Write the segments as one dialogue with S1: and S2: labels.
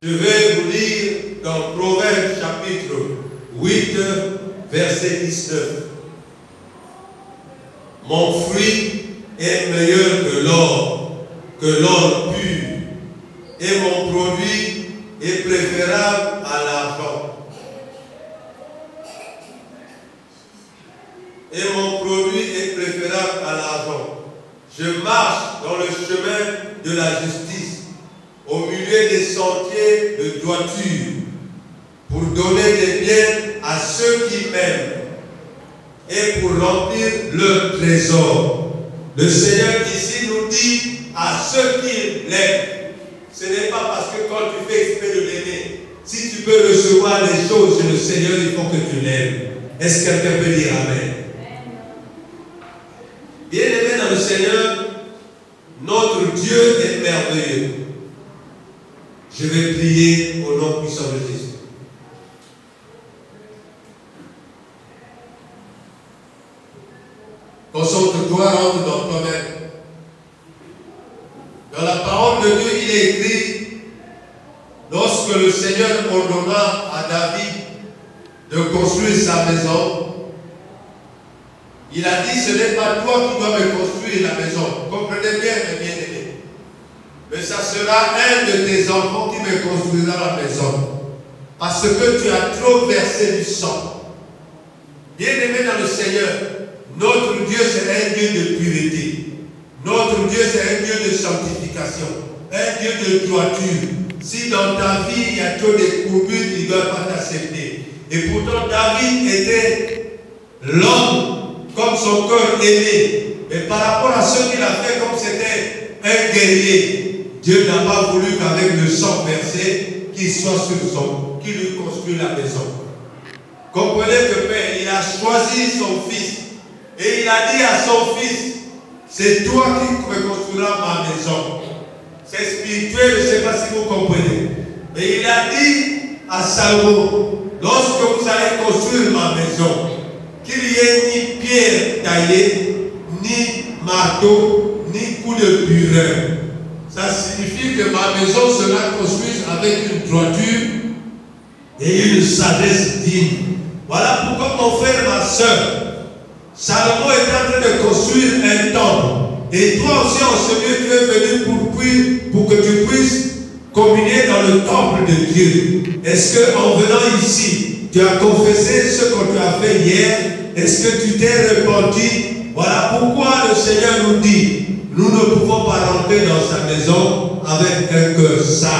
S1: Je vais vous lire dans Proverbes chapitre 8, verset 19. Mon fruit est meilleur que l'or pur, et mon produit est préférable à l'argent. Et mon produit est préférable à l'argent. Je marche dans le chemin de la justice, au milieu des sentiers de droiture, pour donner des biens à ceux qui m'aiment et pour remplir leur trésor. Le Seigneur ici nous dit à ceux qui l'aiment. Ce n'est pas parce que quand tu fais exprès de l'aimer, si tu peux recevoir les choses chez le Seigneur, il faut que tu l'aimes. Est-ce que quelqu'un peut dire Amen? Bien-aimés dans le Seigneur, notre Dieu est merveilleux. Je vais prier au nom puissant de Jésus. Concentre-toi, rentre dans toi-même. Dans la parole de Dieu, il est écrit, lorsque le Seigneur ordonna à David de construire sa maison, il a dit, ce n'est pas toi qui dois me construire la maison. Comprenez bien, mes bien-aimés. Mais ça sera un de tes enfants qui me construira la maison. Parce que tu as trop versé du sang. Bien-aimé dans le Seigneur, notre Dieu c'est un Dieu de pureté. Notre Dieu c'est un Dieu de sanctification. Un Dieu de droiture. Si dans ta vie il y a trop de courbures, il ne doit pas t'accepter. Et pourtant David était l'homme comme son cœur aimé. Mais par rapport à ce qu'il a fait, comme c'était un guerrier, Dieu n'a pas voulu qu'avec le sang versé, qu'il soit sur son, qu'il lui construise la maison. Comprenez que Père, il a choisi son fils. Et il a dit à son fils, c'est toi qui me construiras ma maison. C'est spirituel, je ne sais pas si vous comprenez. Mais il a dit à Salomon, lorsque vous allez construire ma maison, qu'il n'y ait ni pierre taillée, ni marteau, ni coup de burin. Ça signifie que ma maison sera construite avec une droiture et une sagesse digne. Voilà pourquoi mon frère, ma soeur, Salomon est en train de construire un temple. Et toi aussi en ce lieu, tu es venu pour que tu puisses communier dans le temple de Dieu. Est-ce qu'en venant ici, tu as confessé ce que tu as fait hier? Est-ce que tu t'es repenti? Voilà pourquoi le Seigneur nous dit, nous ne pouvons pas rentrer dans sa maison avec un cœur sale.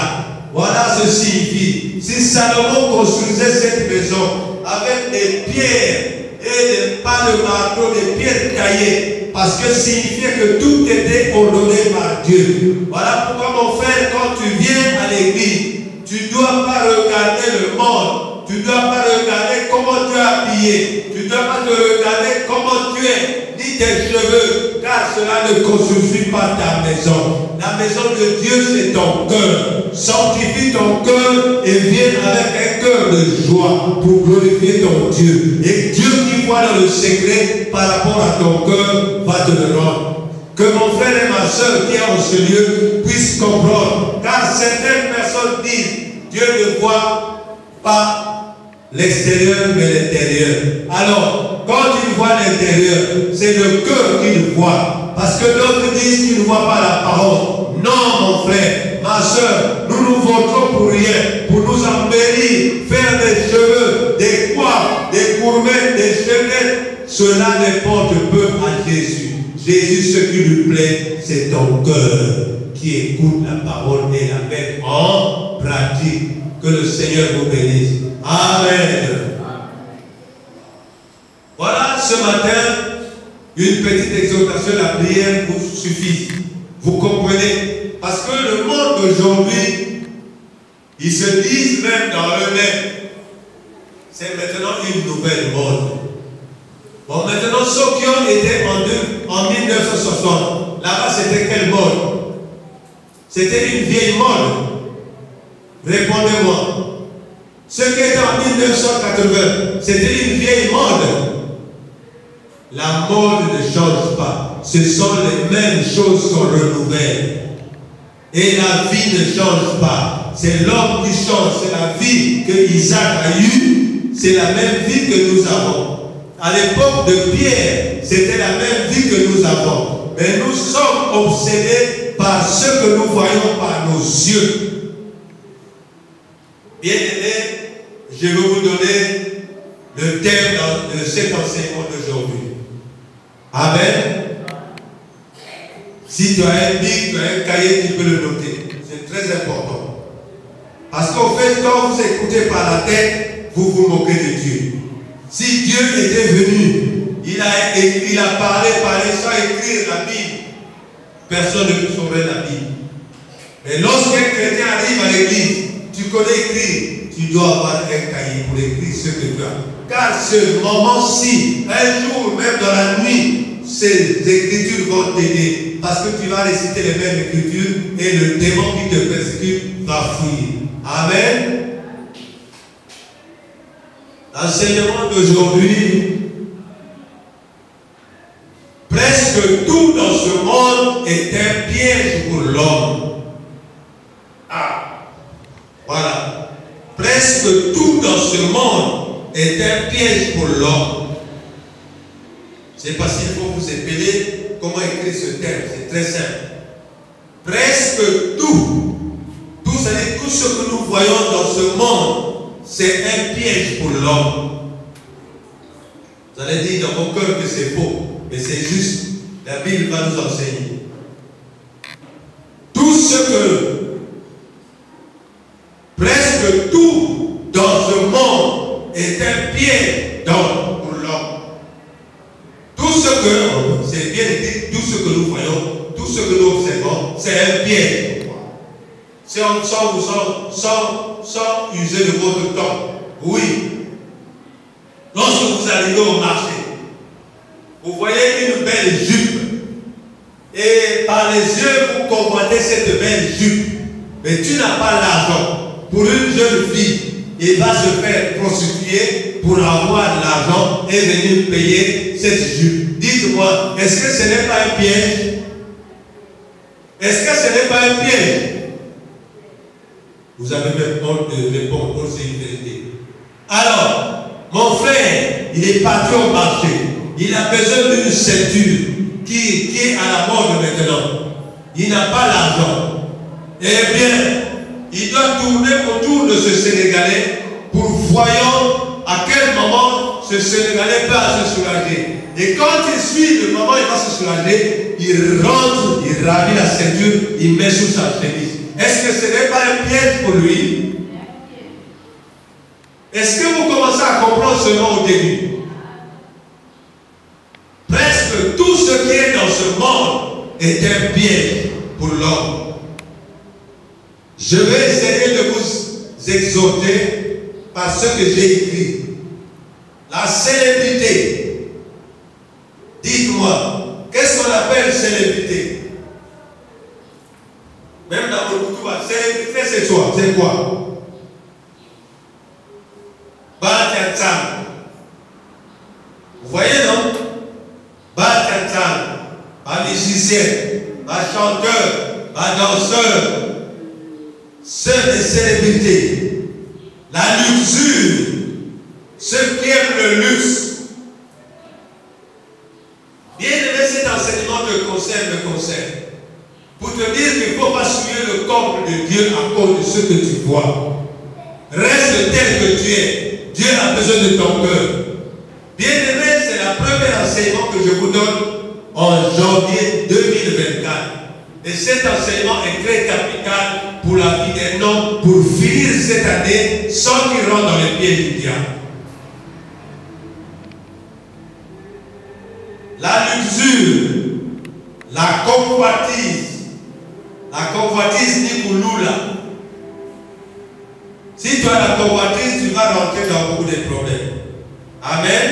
S1: Voilà ce signifie. Si Salomon construisait cette maison avec des pierres et pas de marteau, des pierres taillées, parce que signifiait que tout était ordonné par Dieu. Voilà pourquoi mon frère, quand tu viens à l'église, tu ne dois pas regarder le monde, tu ne dois pas regarder comment tu es habillé, tu ne dois pas te regarder comment tu es, ni tes cheveux, car cela ne constitue pas ta maison. La maison de Dieu, c'est ton cœur. Sanctifie ton cœur et viens avec un cœur de joie pour glorifier ton Dieu. Et Dieu qui voit dans le secret par rapport à ton cœur va te le rendre. Que mon frère et ma soeur qui est en ce lieu puissent comprendre. Car certaines personnes disent, Dieu ne voit pas l'extérieur mais l'intérieur. Alors, quand il voit l'intérieur, c'est le cœur qu'il voit. Parce que d'autres disent qu'ils ne voient pas la parole. Non, mon frère, ma soeur, nous nous votons pour rien, pour nous embellir, faire des cheveux, des coiffes, des gourmettes, des cheveux. Cela n'importe peu à Jésus. Jésus, ce qui lui plaît, c'est ton cœur qui écoute la parole et la met en pratique. Que le Seigneur vous bénisse. Amen. Voilà, ce matin, une petite exhortation, la prière vous suffit. Vous comprenez? Parce que le monde d'aujourd'hui, ils se disent même dans eux-mêmes, c'est maintenant une nouvelle mode. Bon, maintenant, ceux qui ont été en 1960, là-bas, c'était quelle mode? C'était une vieille mode. Répondez-moi. Ceux qui étaient en 1980, c'était une vieille mode. La mode ne change pas. Ce sont les mêmes choses qu'on renouvelle. Et la vie ne change pas. C'est l'homme qui change. C'est la vie que Isaac a eue. C'est la même vie que nous avons. À l'époque de Pierre, c'était la même vie que nous avons. Mais nous sommes obsédés par ce que nous voyons par nos yeux. Bien-aimés, je vais vous donner le thème de cet enseignement d'aujourd'hui. Amen. Si tu as un bic, tu as un cahier, tu peux le noter. C'est très important. Parce qu'au fait, quand vous écoutez par la tête, vous vous moquez de Dieu. Si Dieu était venu, il a parlé sans écrire la Bible, personne ne saurait la Bible. Mais lorsqu'un chrétien arrive à l'église, tu connais écrire, tu dois avoir un cahier pour écrire ce que tu as. Car ce moment-ci, un jour, même dans la nuit, ces écritures vont t'aider. Parce que tu vas réciter les mêmes écritures et le démon qui te persécute va fuir. Amen. L'enseignement d'aujourd'hui, presque tout dans ce monde est un piège pour l'homme. Ah, voilà. Presque tout dans ce monde est un piège pour l'homme. C'est parce qu'il faut vous épeler comment écrire ce terme. C'est très simple. Presque tout, c'est-à-dire tout ce que nous voyons dans ce monde, c'est un piège pour l'homme. Vous allez dire dans vos cœurs que c'est faux, mais c'est juste. La Bible va nous enseigner. Tout ce que, presque tout dans ce monde est un piège pour l'homme. Tout ce que, c'est bien dit, tout ce que nous voyons, tout ce que nous observons, c'est un piège. Sans user de votre temps. Oui. Lorsque vous arrivez au marché, vous voyez une belle jupe. Et par les yeux, vous convoitez cette belle jupe. Mais tu n'as pas l'argent. Pour une jeune fille, il va se faire prostituer pour avoir l'argent et venir payer cette jupe. Dites-moi, est-ce que ce n'est pas un piège? Est-ce que ce n'est pas un piège? Vous avez même honte de répondre, c'est une vérité. Alors, mon frère, il est parti au marché. Il a besoin d'une ceinture qui est à la mode maintenant. Il n'a pas l'argent. Eh bien, il doit tourner autour de ce Sénégalais pour voyons à quel moment ce Sénégalais va se soulager. Et quand il suit le moment où il va se soulager, il rentre, il ravit la ceinture, il met sous sa chemise. Est-ce que ce n'est pas un piège pour lui? Est-ce que vous commencez à comprendre ce mot au début? Presque tout ce qui est dans ce monde est un piège pour l'homme. Je vais essayer de vous exhorter par ce que j'ai écrit. La célébrité. Dites-moi, qu'est-ce qu'on appelle célébrité? Même dans le Koutoua, célébrité c'est quoi? Batiatsam. Vous voyez, non? Batiatsam, un musicien, un chanteur, un danseur. C'est des célébrités. La luxure, ceux qui aiment le luxe. Bien aimé, cet enseignement te concerne, pour te dire qu'il ne faut pas suivre le comble de Dieu à cause de ce que tu vois. Reste tel que tu es. Dieu a besoin de ton cœur. Bien aimé, c'est le premier enseignement que je vous donne en janvier 2024. Et cet enseignement est très capital pour la vie d'un homme pour finir cette année sans qu'il rentre dans les pieds du diable. La luxure, la convoitise ni kouloula. Si tu as la convoitise, tu vas rentrer dans beaucoup de problèmes. Amen.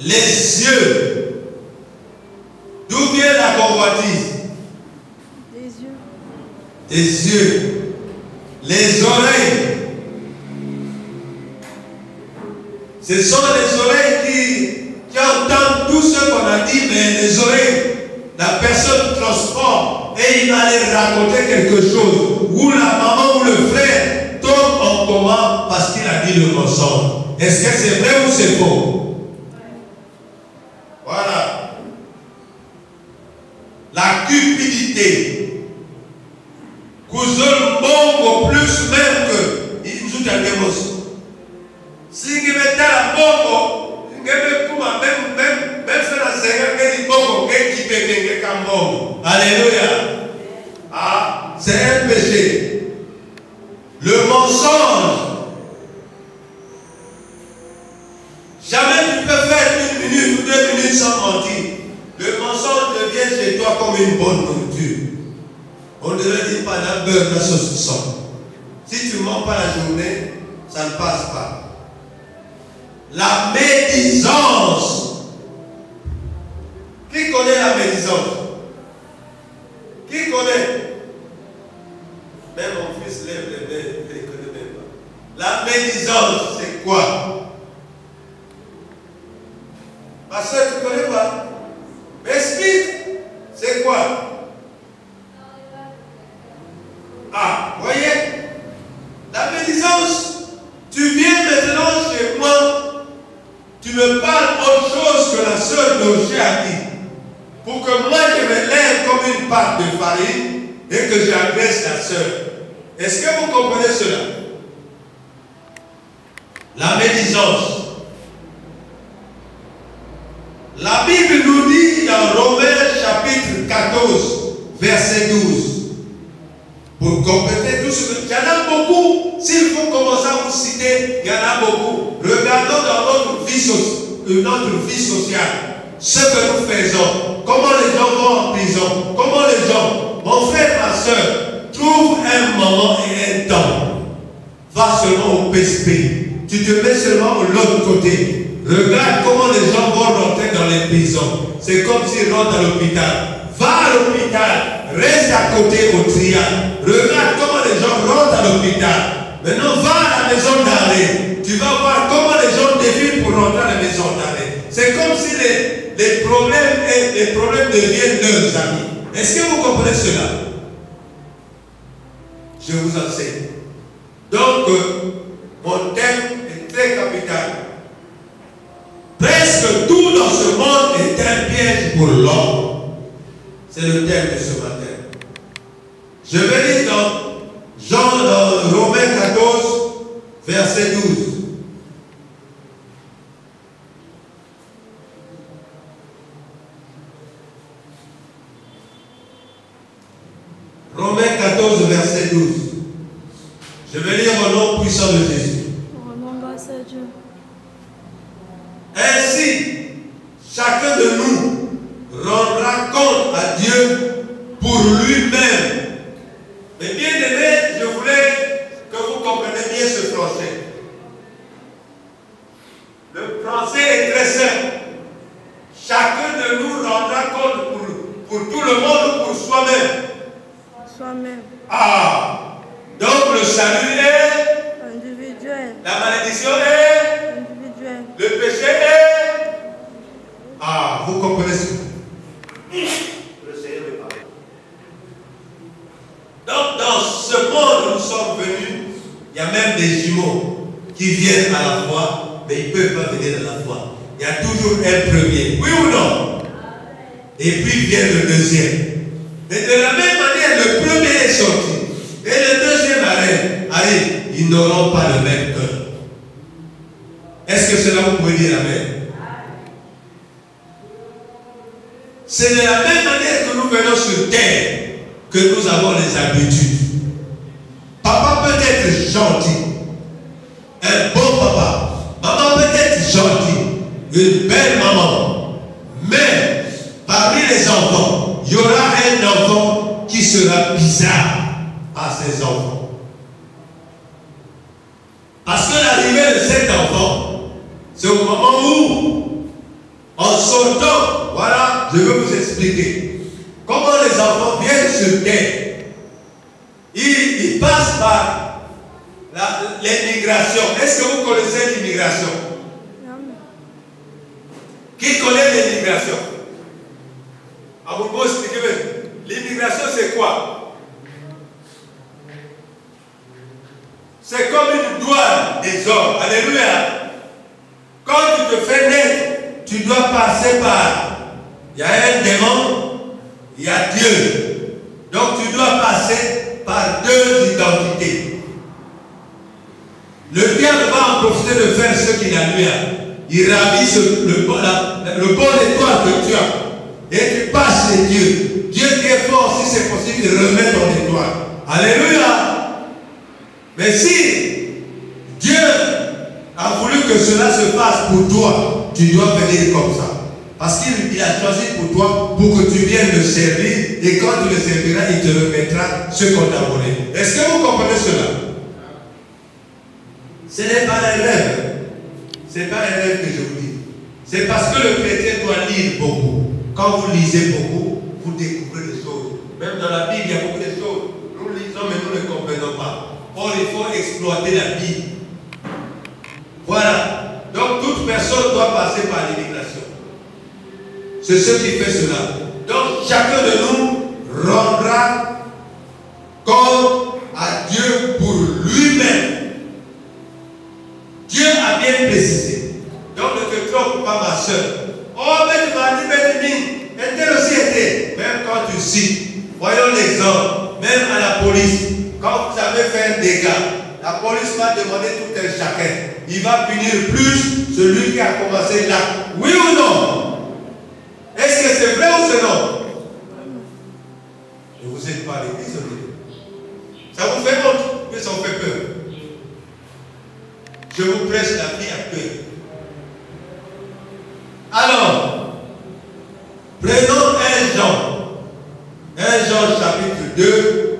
S1: Les yeux. D'où vient la convoitise? Des yeux. Les oreilles. Ce sont les oreilles qui entendent tout ce qu'on a dit, mais les oreilles, la personne transforme et et il va leur raconter quelque chose où la maman ou le frère tombe en coma parce qu'il a dit le mensonge. Est-ce que c'est vrai ou c'est faux? Voilà. La cupidité. Cousin bongo plus même que il nous a démontré. Si vous mettez la bongo, vous même faire la série de bongo qui peut venir comme bongo. Alléluia. Ah, c'est un péché. Le mensonge. Jamais tu peux faire 1 minute ou 2 minutes sans mentir. Le mensonge devient chez toi comme une bonne nourriture. On devrait dire pas d'un beurre de saucisson. Si tu ne mens pas la journée, ça ne passe pas. La médisance. Qui connaît la médisance? Qui connaît? Même mon fils lève les mains, il ne connaît même pas. La médisance, c'est quoi? Pasteur, tu ne connais pas? Mais explique. C'est quoi? Ah, voyez? La médisance, tu viens maintenant chez moi, tu me parles autre chose que la sœur d'Oché a dit. Pour que moi je me lève comme une pâte de farine et que j'agresse la sœur. Est-ce que vous comprenez cela? La médisance. La Bible nous dit dans Romains chapitre 14, verset 12. Pour compléter tout ce que... Il y en a beaucoup. S'il faut commencer à vous citer, il y en a beaucoup. Regardons dans notre vie sociale ce que nous faisons. Comment les gens vont en prison. Comment les gens... Mon frère, ma soeur, trouve un moment et un temps. Va seulement au PSP. Tu te mets seulement de l'autre côté. Regarde comment les gens vont rentrer dans les prisons. C'est comme s'ils rentrent à l'hôpital. Va à l'hôpital. Reste à côté au trial. Regarde comment les gens rentrent à l'hôpital. Maintenant, va à la maison d'arrêt. Tu vas voir comment les gens défilent pour rentrer à la maison d'arrêt. C'est comme si les problèmes deviennent leurs amis. Est-ce que vous comprenez cela? Je vous enseigne. Donc, mon thème est très capital. Presque tout dans ce monde est un piège pour l'homme. C'est le thème de ce matin. Je vais lire dans Romains 14, verset 12. Romains 14, verset 12. Je vais lire au nom puissant de Jésus. Ainsi, chacun de nous rendra compte à Dieu pour lui-même. Mais bien aimé, je voulais que vous compreniez bien ce français. Le français est très simple. Chacun de nous rendra compte pour tout le monde, pour soi-même.
S2: Soi-même.
S1: Ah, donc le salut est
S2: individuel.
S1: La malédiction est
S2: individuel.
S1: Le péché est... Ah, vous comprenez ce que... Le Seigneur me parle. Donc, dans ce monde où nous sommes venus, il y a même des jumeaux qui viennent à la fois, mais ils ne peuvent pas venir à la fois. Il y a toujours un premier, oui ou non? Et puis vient le deuxième. Mais de la même manière, le premier est sorti. Et le deuxième arrive. Ils n'auront pas le même cœur. Est-ce que cela vous pouvez dire amen? C'est de la même manière que nous venons sur terre que nous avons les habitudes. Papa peut être gentil, un bon papa. Maman peut être gentille, une belle maman. Mais parmi les enfants, il y aura un enfant qui sera bizarre à ses enfants. Parce que l'arrivée de cet enfant, c'est au moment où, en sortant, voilà, je veux vous expliquer comment les enfants viennent sur terre. Ils passent par l'immigration. Est-ce que vous connaissez l'immigration? Qui connaît l'immigration? Ah, vous pouvez expliquer. L'immigration, c'est quoi? C'est comme une douane des hommes. Alléluia. Quand tu te fais naître, tu dois passer par. Il y a un démon, il y a Dieu. Donc tu dois passer par deux identités. Le diable va en profiter de faire ce qu'il a lui. Il ravise le bon étoile que tu as. Et tu passes chez Dieu. Dieu qui est fort, si c'est possible, il remet ton étoile. Alléluia. Mais si Dieu a voulu que cela se fasse pour toi, tu dois venir comme ça. Parce qu'il a choisi pour toi pour que tu viennes le servir. Et quand tu le serviras, il te remettra ce qu'on t'a volé. Est-ce que vous comprenez cela? Ce n'est pas un rêve. Ce n'est pas un rêve que je vous dis. C'est parce que le chrétien doit lire beaucoup. Quand vous lisez beaucoup, vous découvrez des choses. Même dans la Bible, il y a beaucoup de choses. Nous lisons, mais nous ne comprenons pas. Or, il faut exploiter la Bible. Voilà. Donc, toute personne doit passer par l'immigration. C'est ce qui fait cela. Donc, chacun de nous rendra compte à Dieu pour lui-même. Dieu a bien précisé. Donc, ne te trompe pas, ma soeur. Oh, mais tu m'as dit, mais tel aussi était. Même quand tu cites, voyons l'exemple, même à la police, quand vous avez fait un dégât, la police va demander tout un chacun. Il va punir plus celui qui a commencé là. Oui ou non? Est-ce que c'est vrai ou c'est non? Je vous ai parlé, désolé. Ça vous fait honte, mais ça vous fait peur. Je vous prêche la vie à cœur. Alors, prenons 1 Jean. 1 Jean chapitre 2,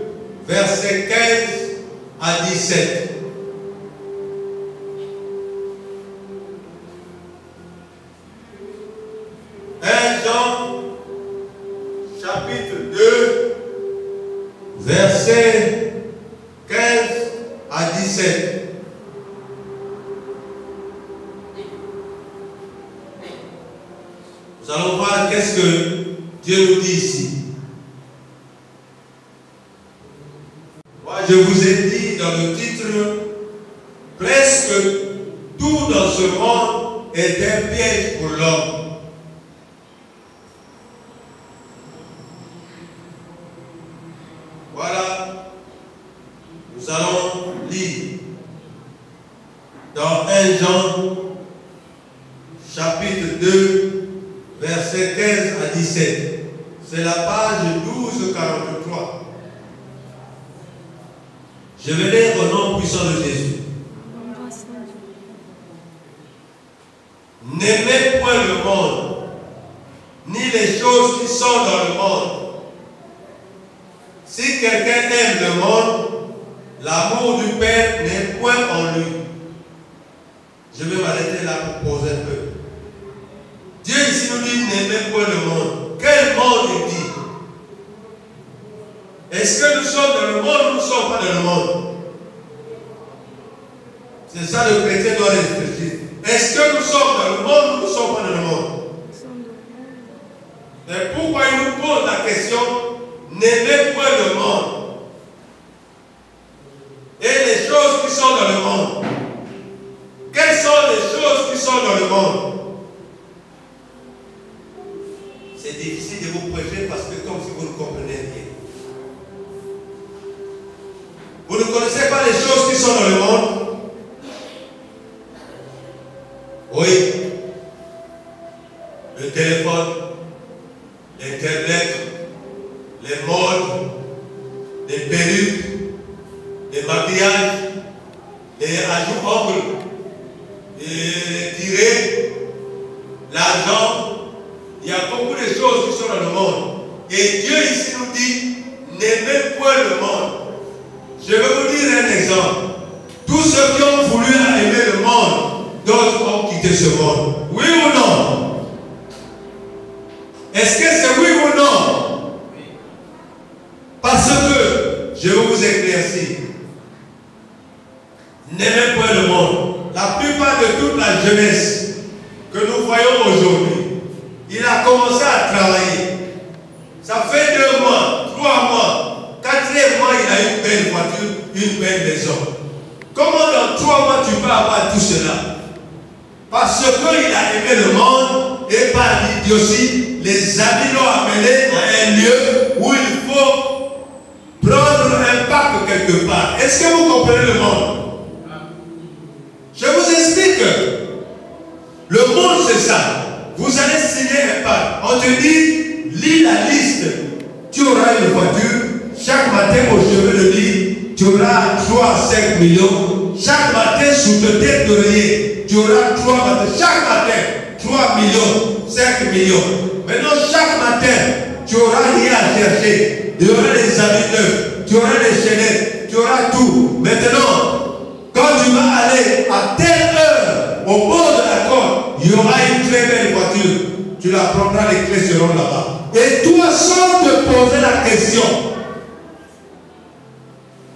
S1: versets 15 à 17. 1 Jean chapitre 2, versets 15 à 17. Nous allons voir qu'est-ce que Dieu nous dit ici. Moi, je vous ai dit dans le titre, presque tout dans ce monde est un piège pour l'homme. Voilà, nous allons lire dans 1 Jean chapitre 2, versets 15 à 17. C'est la page 1243. Je vais lire au nom puissant de Jésus. N'aimez point le monde, ni les choses qui sont dans le monde. Si quelqu'un aime le monde, l'amour du Père n'est point en lui. Je vais m'arrêter là pour poser un peu. Dieu ici nous dit n'aimez point le monde. Quel monde il dit? Est-ce que nous sommes dans le monde ou nous ne sommes pas dans le monde? C'est ça le chrétien doit réfléchir. Est-ce que nous sommes dans le monde ou nous ne sommes pas dans le monde? Mais pourquoi il nous pose la question n'aimez point le monde et les choses qui sont dans le monde? Quelles sont les choses qui sont dans le monde? C'est difficile de vous prêcher parce que comme si vous ne comprenez rien. Vous ne connaissez pas les choses qui sont dans le monde? Oui. Le téléphone, l'Internet, les modes, les perruques, les maquillages, les ajouts ongles, les tirés, l'argent. Il y a beaucoup de choses qui sont dans le monde. Et Dieu ici nous dit, n'aimez point le monde. Je vais vous dire un exemple. Tous ceux qui ont voulu aimer le monde, d'autres ont quitté ce monde. Oui ou non? Est-ce que c'est oui ou non? Parce que, je vais vous éclaircir. N'aimez point le monde. La plupart de toute la jeunesse que nous voyons aujourd'hui, il a commencé à travailler. Ça fait 2 mois, 3 mois. une belle maison. Comment dans 3 mois tu peux avoir tout cela? Parce qu'il a aimé le monde et par l'idiotie, les amis l'ont amené à un lieu où il faut prendre un pacte quelque part. Est-ce que vous comprenez le monde? Je vous explique. Le monde c'est ça. Vous allez signer un pacte. On te dit, lis la liste. Tu auras une voiture. Chaque matin au chevet de lit, tu auras 3 à 5 millions. Chaque matin sous ta tête d'oreiller, tu auras 3 matins. Chaque matin, 3 millions, 5 millions. Maintenant, chaque matin, tu auras rien à chercher. Tu auras des habits neufs, tu auras des chaînettes, tu auras tout. Maintenant, quand tu vas aller à telle heure, au bord de la côte, il y aura une très belle voiture. Tu la prendras, les clés seront là-bas. Et toi, sans te poser la question,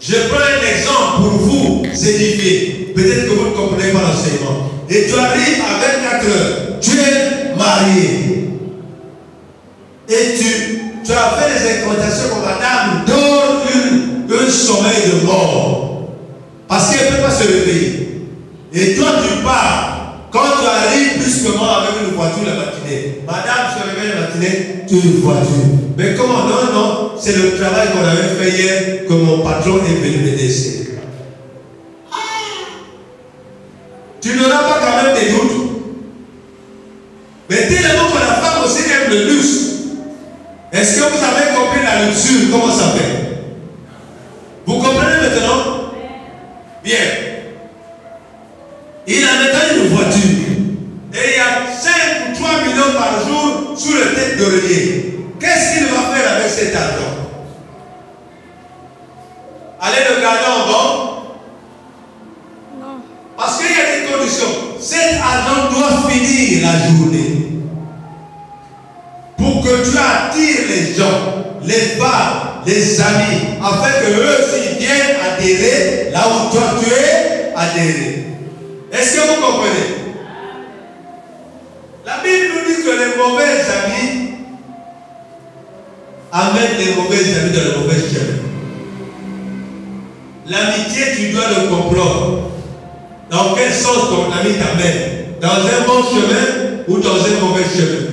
S1: je prends un exemple pour vous édifier. Peut-être que vous ne comprenez pas l'enseignement. Et tu arrives à 24 heures. Tu es marié. Et tu as fait des incantations comme madame dort un sommeil de mort. Parce qu'elle ne peut pas se réveiller. Et toi tu pars. Quand tu arrives brusquement avec une voiture la matinée. Madame se réveille la matinée, tu as une voiture. Mais comment? Non, non. C'est le travail qu'on avait fait hier que mon patron est venu me laisser. Tu n'auras pas quand même des doutes. Mais tellement que la femme aussi aime le luxe. Est-ce que vous avez compris la luxure? Comment ça fait? Vous comprenez maintenant? Bien. Il a maintenant une voiture. Et il y a 5 ou 3 millions par jour sous le tête d'oreiller. Qu'est-ce qu'il va faire avec cet argent? Aller le garder en banque?
S2: Non.
S1: Parce qu'il y a des conditions. Cet argent doit finir la journée. Pour que tu attires les gens, les femmes, les amis, afin que eux aussi viennent adhérer là où toi tu es adhéré. Est-ce que vous comprenez? La Bible nous dit que les mauvais amis amènent les mauvais amis dans le mauvais chemin. L'amitié, tu dois le comprendre. Dans quel sens ton ami t'amène? Dans un bon chemin ou dans un mauvais chemin?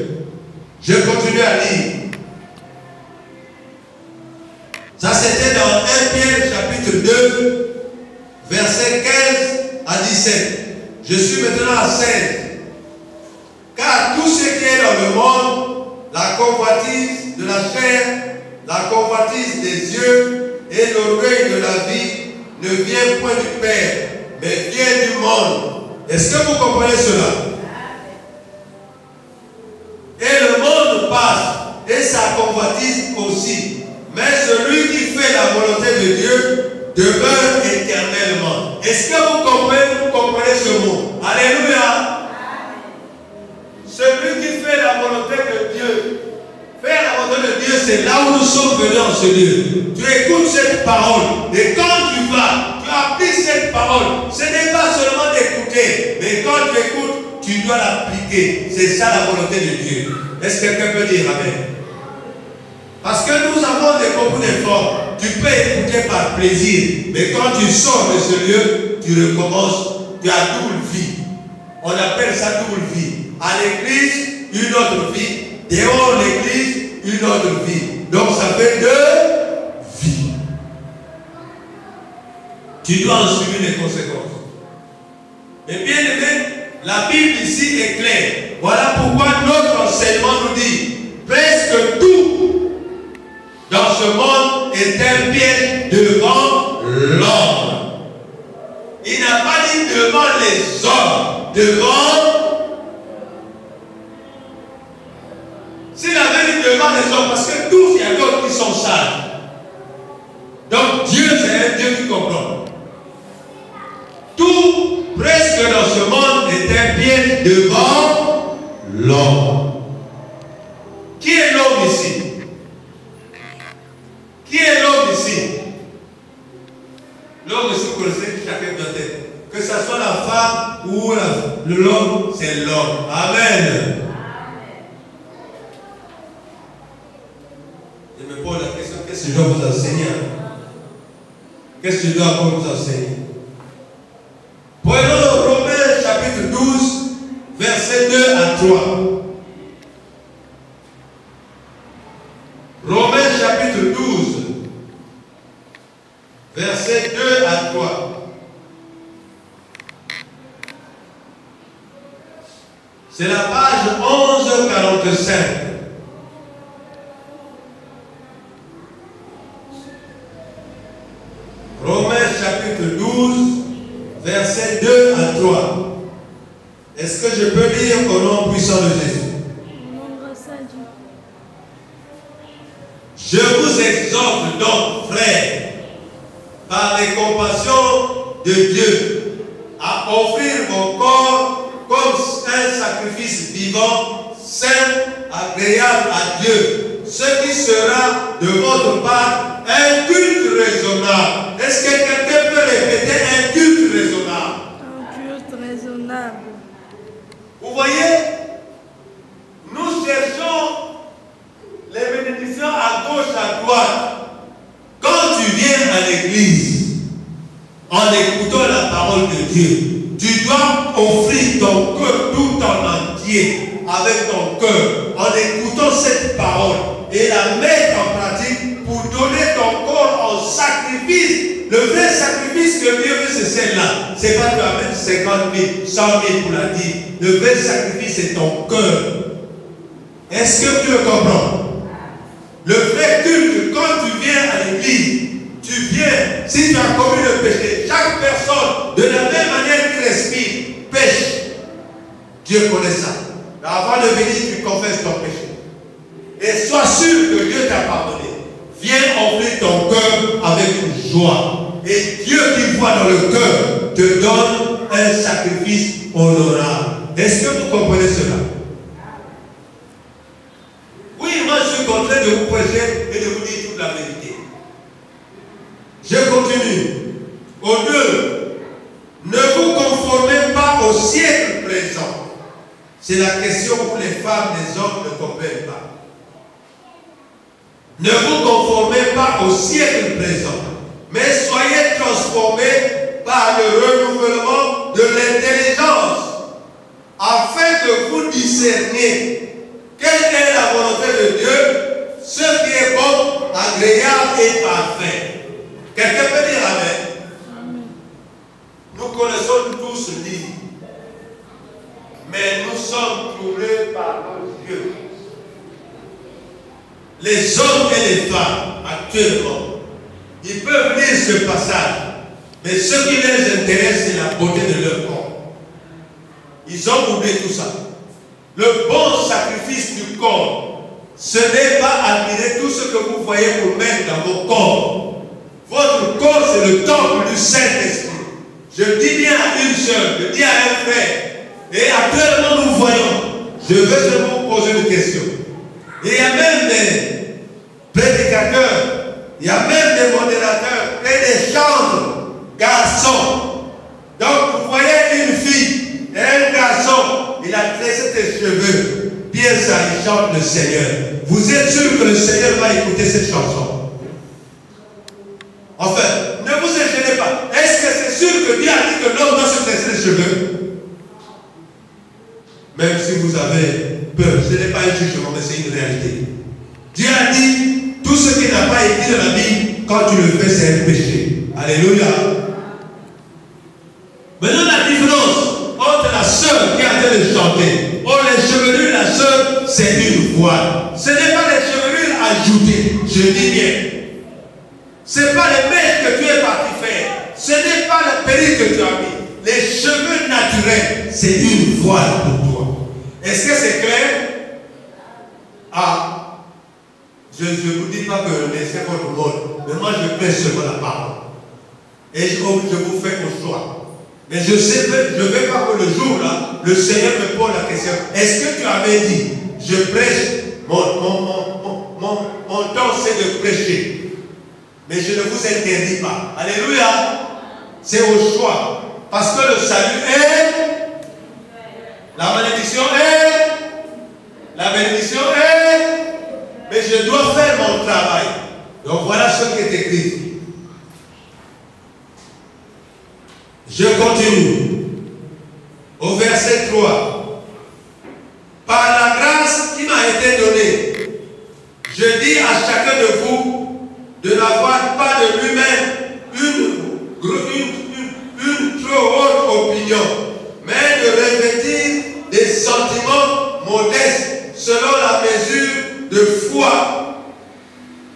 S1: Je continue à lire. Ça c'était dans 1 Pierre chapitre 2, versets 15 à 17. Je suis maintenant à 16. Car tout ce qui est dans le monde, la convoitise de la chair, la convoitise des yeux et l'orgueil de la vie ne vient point du Père, mais vient du monde. Est-ce que vous comprenez cela? Et le monde passe, et sa convoitise aussi. Mais celui qui fait la volonté de Dieu demeure éternellement. Est-ce que vous comprenez ce mot? Alléluia. Celui qui fait la volonté de Dieu. Faire la volonté de Dieu, c'est là où nous sommes venus en ce lieu. Tu écoutes cette parole. Et quand tu vas, tu appliques cette parole. Ce n'est pas seulement d'écouter. Mais quand tu écoutes, tu dois l'appliquer. C'est ça la volonté de Dieu. Est-ce que quelqu'un peut dire amen? Parce que nous avons beaucoup d'efforts. Tu peux écouter par plaisir. Mais quand tu sors de ce lieu, tu recommences. Tu as double vie. On appelle ça double vie. À l'église, une autre vie. Dehors l'église, une autre vie. Donc ça fait 2 vies. Tu dois en subir les conséquences. Mais bien aimé, la Bible ici est claire. Voilà pourquoi notre enseignement nous dit presque tout dans ce monde est un piège devant l'homme. Il n'a pas dit devant les hommes, devant. S'il avait dit devant les hommes, parce que tous, il y a d'autres qui sont sages. Donc Dieu, c'est un Dieu qui comprend. Tout, presque dans ce monde, est un piège devant l'homme. Qui est l'homme ici? Qui est l'homme ici? L'homme ici, vous connaissez chacun de tête. Que ce soit la femme ou l'homme, c'est l'homme. Amen. Je me pose la question, qu'est-ce que je dois vous enseigner? Qu'est-ce que je dois encore vous enseigner? Prenons Romains chapitre 12, versets 2 à 3. Romains chapitre 12, versets 2 à 3. C'est la page 1145. Romains chapitre 12, versets 2 à 3. Est-ce que je peux lire au nom puissant de Jésus? Je vous exhorte donc, frères, par les compassions de Dieu, à offrir vos corps comme un sacrifice vivant, saint, agréable à Dieu, ce qui sera de votre part un culte raisonnable. Est-ce que quelqu'un peut répéter un culte raisonnable?
S2: Un culte raisonnable.
S1: Vous voyez, nous cherchons les bénédictions à gauche, à droite. Quand tu viens à l'église, en écoutant la parole de Dieu, tu dois offrir ton cœur tout en entier, avec ton cœur, en écoutant cette parole et la mettre en pratique pour donner ton corps en sacrifice. Le vrai sacrifice que Dieu veut, c'est celle-là. C'est pas tu amènes 50 000, 100 000 pour la dire. Le vrai sacrifice, c'est ton cœur. Est-ce que tu le comprends? Le vrai culte, quand tu viens à l'église, tu viens, si tu as commis le péché, chaque personne, de la même manière qu'il respire, pêche. Dieu connaît ça. Mais avant de venir, tu confesses ton péché. Et sois sûr que Dieu t'a pardonné. Viens offrir ton cœur avec joie. Et Dieu qui voit dans le cœur te donne un sacrifice honorable. Est-ce que vous comprenez cela? Oui, moi je suis contraint de vous prêcher et de vous dire toute la vérité. Je continue. Au 2, ne vous conformez pas au siècle présent. C'est la question que les femmes, les hommes ne comprennent pas. Ne vous conformez pas au siècle présent, mais soyez transformés par le renouvellement de l'intelligence, afin que vous discerniez quelle est la volonté de Dieu, ce qui est bon, agréable et parfait. Quelqu'un peut dire Amen? Nous connaissons tous le livre, mais nous sommes troublés par nos yeux. Les hommes et les femmes, actuellement, ils peuvent lire ce passage, mais ce qui les intéresse, c'est la beauté de leur corps. Ils ont oublié tout ça. Le bon sacrifice du corps, ce n'est pas admirer tout ce que vous voyez pour mettre dans vos corps. Votre corps, c'est le temple du Saint-Esprit. Je dis bien à une sœur, je dis à un frère, et actuellement nous voyons, je veux seulement vous poser une question. Il y a même des prédicateurs, il y a même des modérateurs et des chantres, garçons. Donc vous voyez une fille et un garçon, il a tressé tes cheveux, bien ça, il chante le Seigneur. Vous êtes sûr que le Seigneur va écouter cette chanson? Enfin, ne vous étonnez pas. Est-ce que c'est sûr que Dieu a dit que l'homme doit se tresser les cheveux? Même si vous avez peur, ce n'est pas un jugement, mais c'est une réalité. Dieu a dit, tout ce qui n'a pas été dans la Bible, quand tu le fais, c'est un péché. Alléluia. Maintenant, la différence entre la sœur qui a en train de chanter, oh, les chevelures, la sœur, c'est une voile. Ce n'est pas les chevelures ajoutées, je dis bien. Ce n'est pas les mèches que tu es parti faire. Ce n'est pas le perruque que tu as mis. Les cheveux naturels, c'est une voile pour toi. Est-ce que c'est clair? Ah, je ne vous dis pas que laissez votre mode, mais moi je prêche seulement la parole. Et je vous fais mon choix. Mais je sais que je ne veux pas que le jour là, le Seigneur me pose la question. Est-ce que tu avais dit, je prêche, mon temps c'est de prêcher. Mais je ne vous interdis pas. Alléluia. C'est au choix. Parce que le salut est, la malédiction est, la bénédiction est, mais je dois faire mon travail. Donc voilà ce qui est écrit. continue. Au verset 3. Par la grâce qui m'a été donnée, je dis à chacun de vous de n'avoir pas de lui-même une trop haute opinion, mais de revêtir des sentiments modestes selon la mesure de foi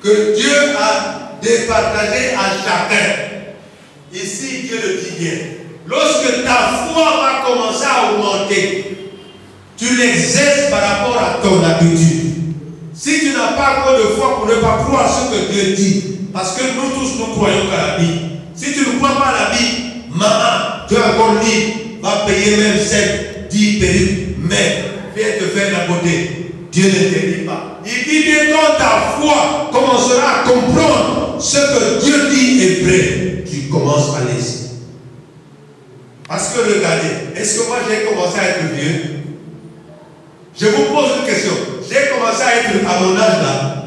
S1: que Dieu a départagé à chacun. Ici, Dieu le dit bien. Lorsque ta foi va commencer à augmenter, tu l'exerces par rapport à ton habitude. Si tu n'as pas encore de foi pour ne pas croire ce que Dieu dit, parce que nous tous nous croyons qu'à la Bible. Si tu ne crois pas à la Bible, maman, tu es encore libre, va payer même 7, 10 perruques, mais viens te faire la beauté. Dieu ne te dit pas. Il dit bien quand ta foi commencera à comprendre ce que Dieu dit est vrai, tu commences à laisser. Parce que regardez, est-ce que moi j'ai commencé à être vieux? Je vous pose une question. J'ai commencé à être à mon âge là.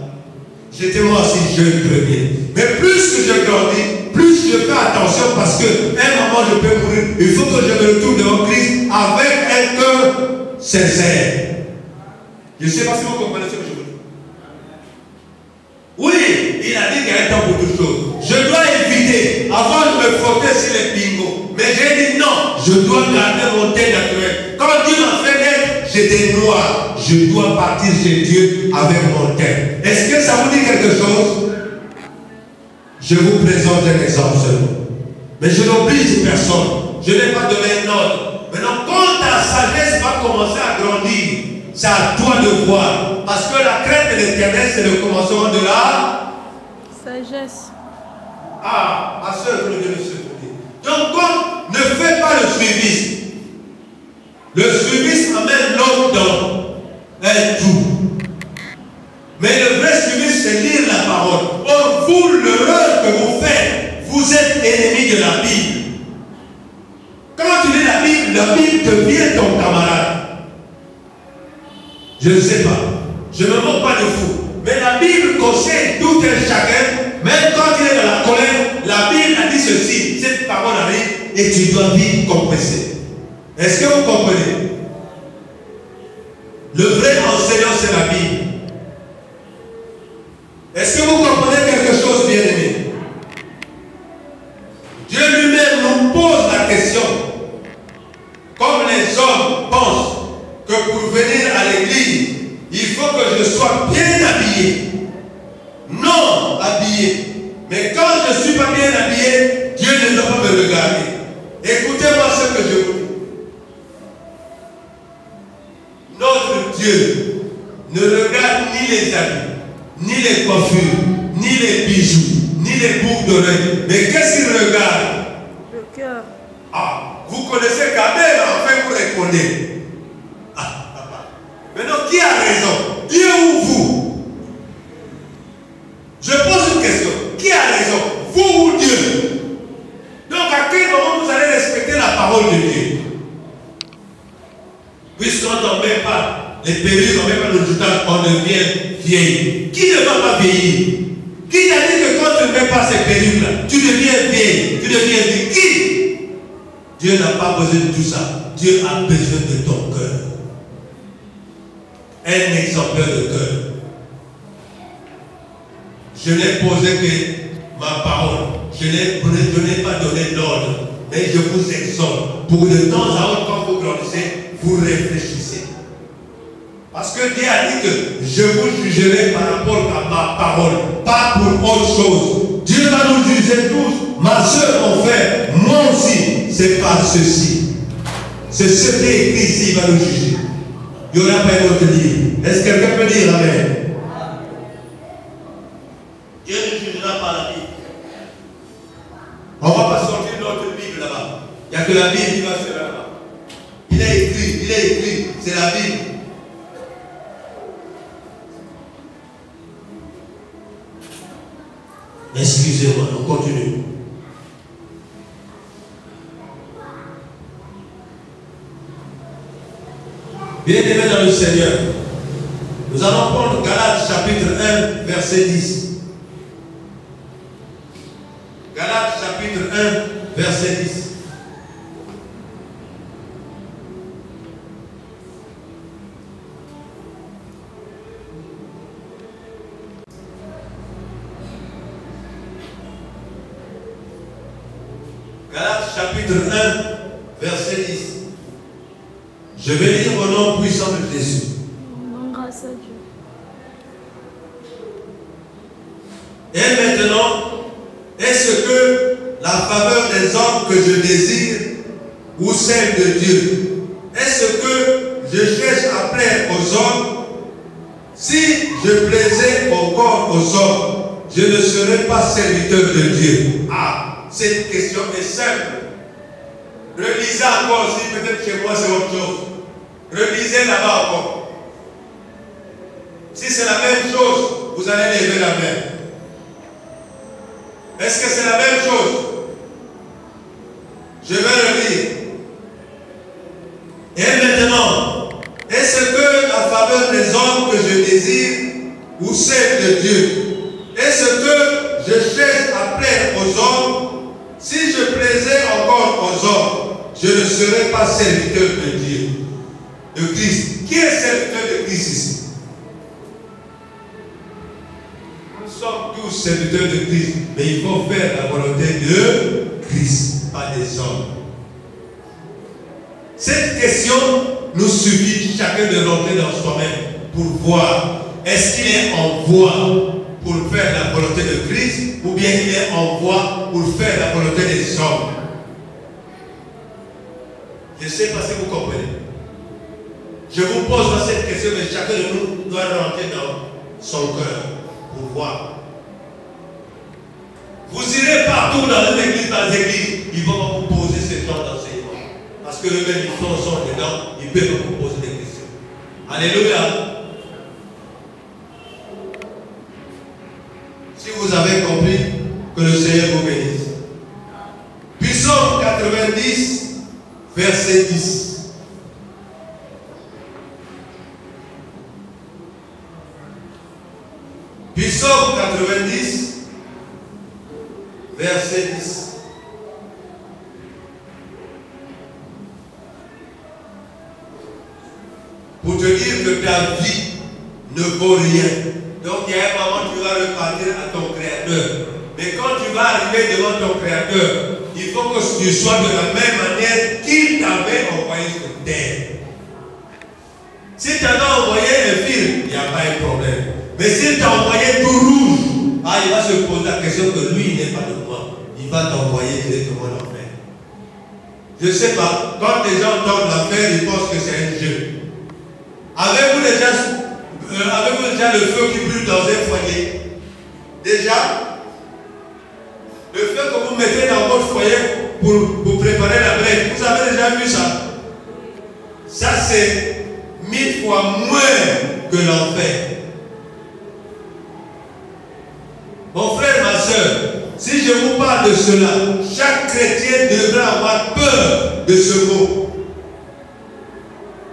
S1: J'étais moi aussi jeune premier. Mais plus que je grandis, plus je fais attention parce qu'à un moment je peux mourir. Il faut que je me retourne devant Christ avec un cœur sincère. Je ne sais pas si vous comprenez ce que je veux dire. Oui, il a dit qu'il y a un temps pour toutes choses. Je dois éviter, avant de me frotter sur les pingos. Mais j'ai dit non, je dois garder mon teint naturel. Quand Dieu m'a fait naître, j'étais noir. Je dois partir chez Dieu avec mon teint. Est-ce que ça vous dit quelque chose? Je vous présente un exemple seulement. Mais je n'oblige personne. Je n'ai pas donné un ordre. Maintenant, quand ta sagesse va commencer à grandir, c'est à toi de voir. Parce que la crainte de l'Éternel, c'est le commencement de la
S2: sagesse.
S1: Ah, ma soeur, que le Dieu se dit. Donc, comme ne fais pas le suivisme. Le suivisme amène l'homme dans un tout. Mais le vrai suivisme, c'est lire la parole. Or, vous, l'erreur que vous faites, vous êtes ennemi de la Bible. Quand tu lis la Bible devient ton camarade. Je ne sais pas. Je ne me moque pas de vous. Mais la Bible conseille tout un chacun. Même quand il est dans la colère, la Bible a dit ceci. Cette parole arrive et tu dois vite compresser. Est-ce que vous comprenez? Le vrai enseignant, c'est la Bible. Est-ce que vous comprenez quelque chose, bien-aimé? Dieu lui-même nous pose la question. Comme les hommes pensent que pour venir à l'église, il faut que je sois bien habillé. Non habillé. Mais quand je ne suis pas bien habillé, Dieu ne doit pas me regarder. Écoutez-moi ce que je vous dis. Notre Dieu ne regarde ni les habits, ni les coiffures, ni les bijoux, ni les boucles d'oreilles. Mais qu'est-ce qu'il regarde?
S2: Le cœur.
S1: Ah, vous connaissez Kabel, enfin vous répondez. Ah, papa. Maintenant, qui a raison? Dieu ou vous? Je pose une question. Qui a raison? Vous ou Dieu? Donc, à quel moment vous allez respecter la parole de Dieu? Puisqu'on n'en met pas les perruques, on ne met pas le joutage, on devient vieille. Qui ne va pas vieillir? Qui t'a dit que quand tu ne mets pas ces perruques-là, tu deviens vieille, tu deviens vieille? Qui? Dieu n'a pas besoin de tout ça. Dieu a besoin de ton cœur. Un exemplaire de cœur. Je n'ai posé que ma parole. Je n'ai pas donné l'ordre. Mais je vous exhorte. Pour de temps à autre, quand vous grandissez, vous réfléchissez. Parce que Dieu a dit que je vous jugerai par rapport à ma parole, pas pour autre chose. Dieu va nous juger tous. Ma soeur, mon frère, moi aussi, c'est par ceci. C'est ce qui est écrit ici, il va nous juger. Il n'y aura pas un autre livre. Est-ce que quelqu'un peut dire amen? Dieu nous jugera par la Bible. On ne va pas sortir notre Bible là-bas. Il n'y a que la Bible qui va se faire là-bas. Il est écrit, c'est la Bible. Excusez-moi, on continue. Bien-aimés dans le Seigneur, nous allons prendre Galates chapitre 1, verset 10. Galates chapitre 1, verset 10. Galates chapitre 1, verset 10. Je vais lire au nom puissant de Jésus.
S2: Grâce à Dieu.
S1: Et maintenant, est-ce que la faveur des hommes que je désire ou celle de Dieu, est-ce que je cherche à plaire aux hommes? Si je plaisais encore aux hommes, je ne serais pas serviteur de Dieu. Ah, cette question est simple. Relisez encore, si peut-être chez moi c'est autre chose. Relisez là-bas encore. Si c'est la même chose, vous allez lever la main. Est-ce que c'est la même chose? Je vais relire. Et maintenant, est-ce que la faveur des hommes que je désire ou celle de Dieu? Est-ce que je cherche à plaire aux hommes? Si je plaisais encore aux hommes, je ne serais pas serviteur de Dieu, de Christ. Qui est serviteur de Christ ici? Nous sommes tous serviteurs de Christ, mais il faut faire la volonté de Christ, pas des hommes. Cette question nous suffit chacun de rentrer dans soi-même pour voir est-ce qu'il est en voie pour faire la volonté de Christ ou bien il est en voie pour faire la volonté des hommes. Je ne sais pas si vous comprenez. Je vous pose cette question, mais chacun de nous doit rentrer dans son cœur pour voir. Vous irez partout dans une église, dans les églises, ils vont vous poser ce genre d'enseignement. Parce que eux-mêmes, ils sont dedans, ils peuvent vous poser des questions. Alléluia. Si vous avez compris, que le Seigneur vous bénisse. Psaume 90, verset 10. Psaume 90, verset 10. Pour te dire que ta vie ne vaut rien. Donc il y a un moment où tu vas repartir à ton Créateur. Mais quand tu vas arriver devant ton Créateur, il faut que tu sois de la même manière qu'il t'avait envoyé sur terre. Si tu as envoyé un fil, il n'y a pas de problème. Mais s'il t'a envoyé tout rouge, il va se poser la question que lui, il n'est pas de moi. Il va t'envoyer directement l'enfer. Je ne sais pas, quand les gens entendent l'enfer, ils pensent que c'est un jeu. Avez-vous déjà le feu qui brûle dans un foyer? Déjà, le feu que vous mettez dans votre foyer pour préparer la braise, vous avez déjà vu ça? Ça, c'est 1000 fois moins que l'enfer. Mon frère, ma soeur, si je vous parle de cela, chaque chrétien devrait avoir peur de ce mot.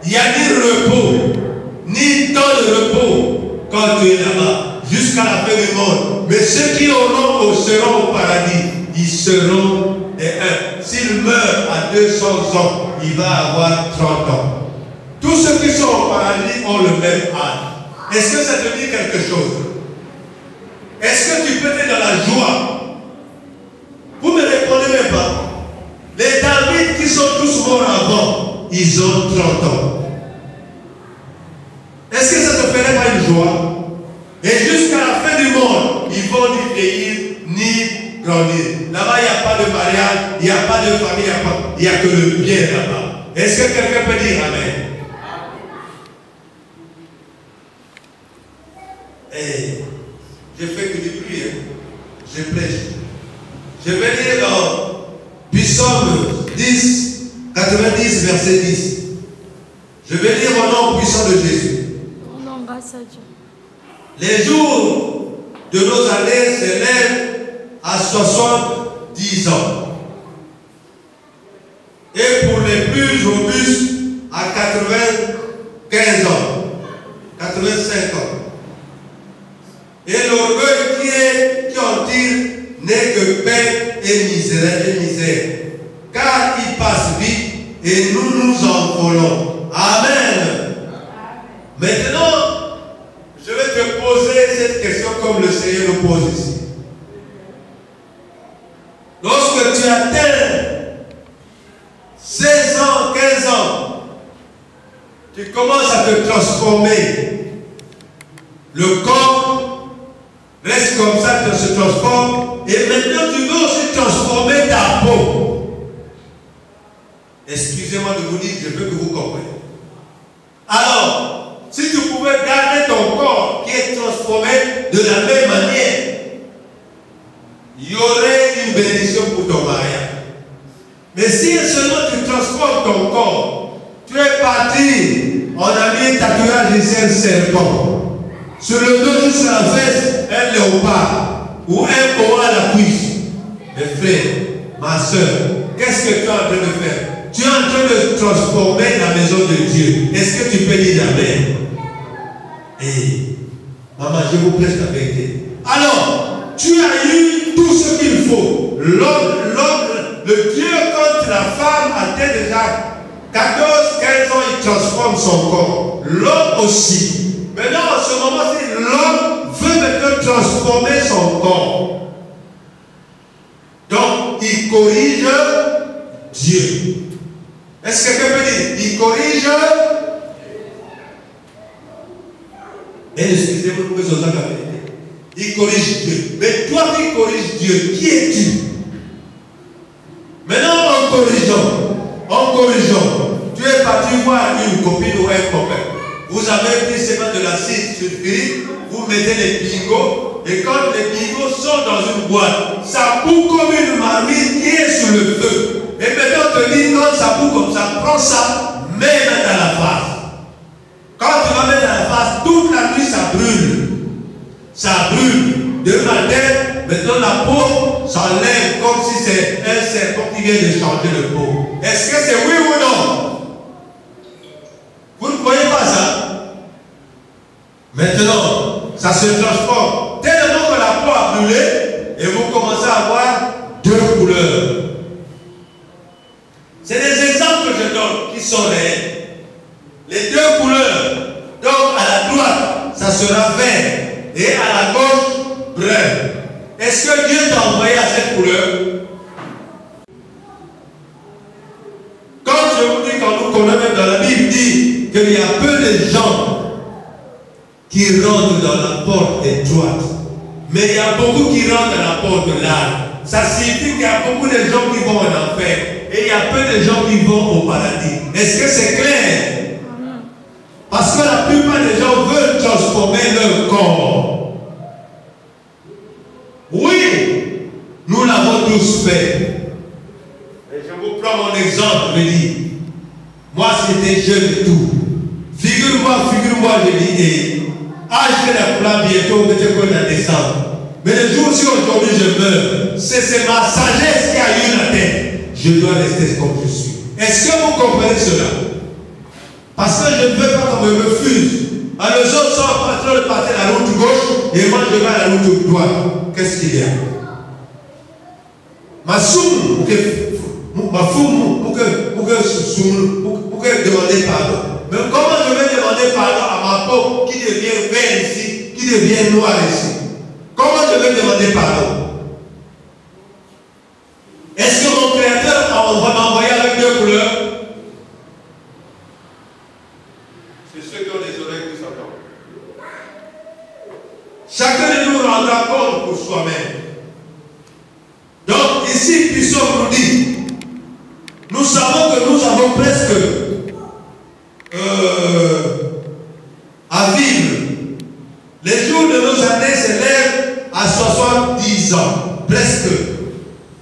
S1: Il n'y a ni repos, ni temps de repos quand tu es là-bas, jusqu'à la fin du monde. Mais ceux qui seront au paradis, ils seront des uns. S'il meurt à 200 ans, il va avoir 30 ans. Tous ceux qui sont au paradis ont le même âge. Est-ce que ça te dit quelque chose? Est-ce que tu peux être dans la joie? Vous ne me répondez même pas. Les David qui sont tous morts avant, ils ont 30 ans. Est-ce que ça ne te ferait pas une joie? Et jusqu'à la fin du monde, ils vont ni vieillir, ni grandir. Là-bas, il n'y a pas de mariage, il n'y a pas de famille, il n'y a que le bien là-bas. Est-ce que quelqu'un peut dire Amen? Et je fais que du bruit, je prêche. Je vais lire dans Psaume 10, 90, verset 10. Je vais lire au nom puissant de Jésus.
S2: Au nom grâce à Dieu.
S1: Les jours de nos années s'élèvent à 70 ans. Et pour les plus robustes, à 95 ans, 85 ans. Et l'orgueil qui en tire n'est que peine et misère. Car il passe vite et nous nous envolons. Amen. Maintenant, je vais te poser cette question comme le Seigneur nous pose ici. Lorsque tu atteins à te transformer. Le corps reste comme ça, tu se transforme. Et maintenant, tu veux aussi transformer ta peau. Excusez-moi de vous dire, je veux que vous compreniez. Alors, si tu pouvais garder ton corps qui est transformé de la même manière, il y aurait une bénédiction pour ton mariage. Mais si seulement tu transformes ton corps, tu es parti, on a mis un tatouage ici, un serpent. Sur le dos, juste la veste, un léopard ou un boa à la cuisse. Mes frères, ma soeur, qu'est-ce que tu es en train de faire? Tu es en train de transformer la maison de Dieu. Est-ce que tu peux dire amen? Et maman, je vous prêche la vérité. Alors, tu as eu tout ce qu'il faut. Le Dieu, quand la femme atteint déjà 14-15 ans, il transforme son corps. L'homme aussi. Maintenant, en ce moment-ci, l'homme veut maintenant transformer son corps. Donc, il corrige Dieu. Est-ce que quelqu'un peut dire, il corrige? Et excusez-moi pour que je vous en vérité. Il corrige Dieu. Mais toi qui corriges Dieu, qui es-tu? Maintenant, en corrigeant, tu es parti voir une copine ou un copain. Vous avez pris seulement de l'acide sulfurique, vous mettez les bingots, et quand les bingots sont dans une boîte, ça boue comme une marmite qui est sur le feu. Et maintenant, on te dit, quand ça boue comme ça, prends ça, mets-le dans la face. Quand tu vas mettre dans la face, toute la nuit, ça brûle. Ça brûle. De matin, maintenant la peau s'enlève comme si c'est un serpent qui vient de changer le peau. Est-ce que c'est oui ou non? Vous ne croyez pas ça? Maintenant, ça se transforme. Tellement que la peau a brûlé et vous commencez à avoir deux couleurs. C'est des exemples que je donne qui sont réels. Les deux couleurs. Donc à la droite, ça sera vert et à la gauche, brun. Est-ce que Dieu t'a envoyé à cette couleur? Quand je vous dis, quand nous connaissons dans la Bible, dit qu'il y a peu de gens qui rentrent dans la porte étroite, mais il y a beaucoup qui rentrent dans la porte large. Ça signifie qu'il y a beaucoup de gens qui vont en enfer et il y a peu de gens qui vont au paradis. Est-ce que c'est clair? Parce que la plupart des gens veulent transformer leur corps. Oui, nous l'avons tous fait. Et je vous prends mon exemple, je dis, moi c'était jeune et tout. Figure-moi, je dis, âge que la couleur bientôt, que tu peux la descendre. Mais le jour si aujourd'hui je meurs, c'est ma sagesse qui a eu la tête. Je dois rester comme je suis. Est-ce que vous comprenez cela? Parce que je ne veux pas qu'on me refuse. Alors les autres sont en train de partir la route gauche et moi je vais à la route droite. Qu'est-ce qu'il y a? Ma soum, ma foum, pour que demander pardon. Mais comment je vais demander pardon à ma peau qui devient vert ici, qui devient noir ici? Comment je vais demander pardon? Est-ce que mon Créateur va m'envoyer avec deux couleurs? C'est ceux qui ont des oreilles qui s'entendent. Chacun de nous rendra compte pour soi-même. Donc ici, Bishop nous dit, nous savons que nous avons presque à vivre. Les jours de nos années s'élèvent à 70 ans, presque.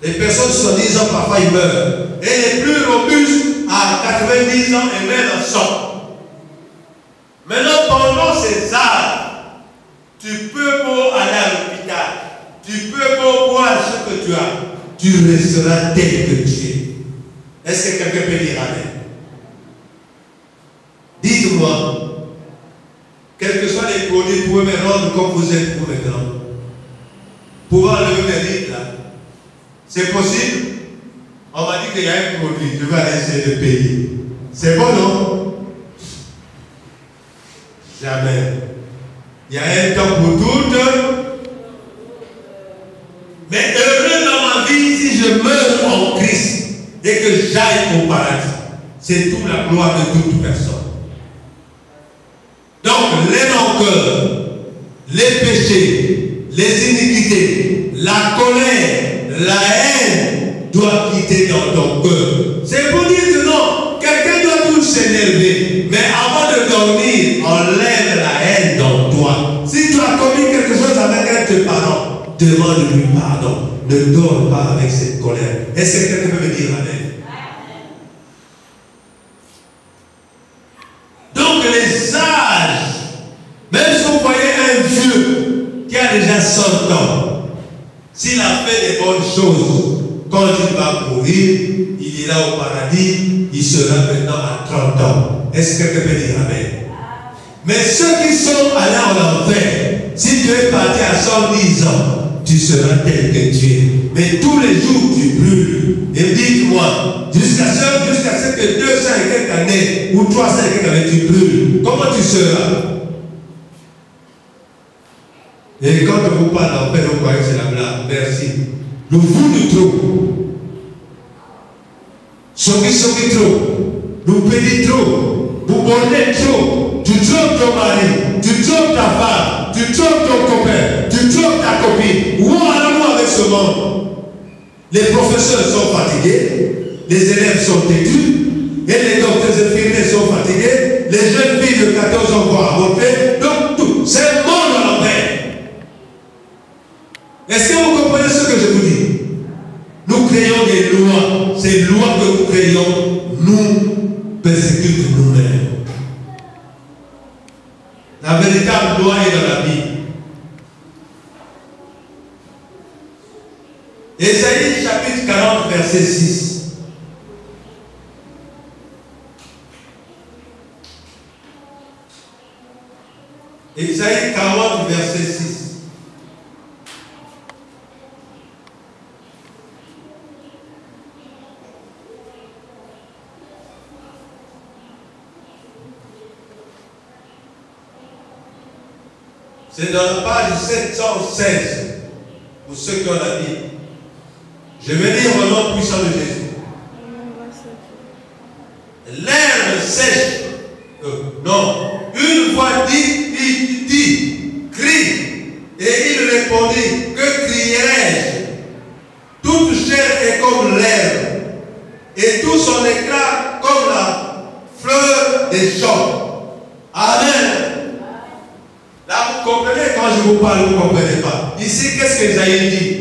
S1: Les personnes de 70 ans, parfois ils meurent. Et les plus robustes à 90 ans et même à 100. Maintenant, pendant ces âges, tu peux beau aller à l'hôpital, tu peux beau boire ce que tu as, tu resteras tel que tu es. Est-ce que quelqu'un peut dire amen? Dites-moi, quels que soient les produits, vous pouvez me rendre comme vous êtes pour maintenant. Pouvoir enlever mes rides là. C'est possible? On m'a dit qu'il y a un produit, je vais aller essayer de payer. C'est bon, non? Jamais. Il y a un temps pour toutes. Mais heureux dans ma vie si je meurs en Christ et que j'aille au paradis. C'est toute la gloire de toute personne. quitter. La colère, la haine doit quitter dans ton cœur. C'est pour dire que non, quelqu'un doit toujours s'énerver. Mais avant de dormir, enlève la haine dans toi. Si tu as commis quelque chose avec un de tes parents, demande-lui pardon. Ne dors pas avec cette colère. Est-ce que quelqu'un peut me dire amen? Donc les âges, même si vous voyez un vieux qui a déjà 100 ans, s'il a fait des bonnes choses, quand il va mourir, il ira au paradis, il sera maintenant à 30 ans. Est-ce que quelqu'un peut dire amen? Mais ceux qui sont allés en enfer, si tu es parti à 110 ans, tu seras tel que tu es. Mais tous les jours tu brûles. Et dites-moi, jusqu'à ce que 200 et quelques années ou 300 et quelques années tu brûles, comment tu seras? Et quand on vous parle d'enfer, vous croyez que c'est la blague. Merci. Le vous de trop. Soki trop. Nous pédit trop. Vous bornez trop. Tu trompes ton mari. Tu trompes ta femme. Tu trompes ton copain. Tu trompes ta copine. Où allons-nous avec ce monde? Les professeurs sont fatigués. Les élèves sont têtus. Et les docteurs infirmiers sont fatigués. Les jeunes filles de 14 ans vont avorter. Donc tout. C'est le monde à l'envers. Est-ce que vous comprenez ce que je vous dis? Nous créons des lois. Ces lois que nous créons nous persécutent nous-mêmes. La véritable loi est dans la Bible. Ésaïe chapitre 40 verset 6. Ésaïe 40 verset 6. C'est dans la page 716, pour ceux qui ont la Bible. Je vais lire au nom puissant de Jésus. L'herbe sèche. Non. Une voix dit, crie. Et il répondit, que crierai-je? Toute chair est comme l'herbe, et tout son éclat comme la fleur des champs. Amen. Là, vous comprenez quand je vous parle, vous ne comprenez pas. Ici, qu'est-ce que Isaïe dit?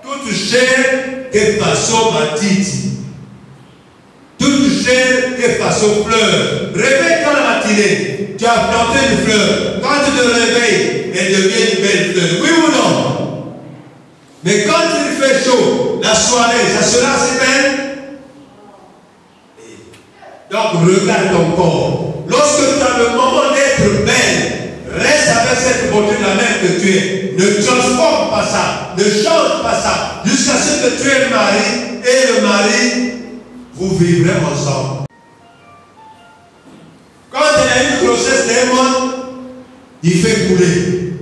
S1: Toute chair que façon matiti. Toute chair que façon fleur. Réveille-toi la matinée. Tu as planté une fleur. Quand tu te réveilles, elle devient une belle fleur. Oui ou non? Mais quand il fait chaud, la soirée, ça sera assez belle. Donc, regarde ton corps. Lorsque tu as le moment d'être belle, reste avec cette beauté de la même que tu es. Ne transforme pas ça. Ne change pas ça. Jusqu'à ce que tu es mari et le mari, vous vivrez ensemble. Quand il y a une grossesse d'1 mois, il fait couler.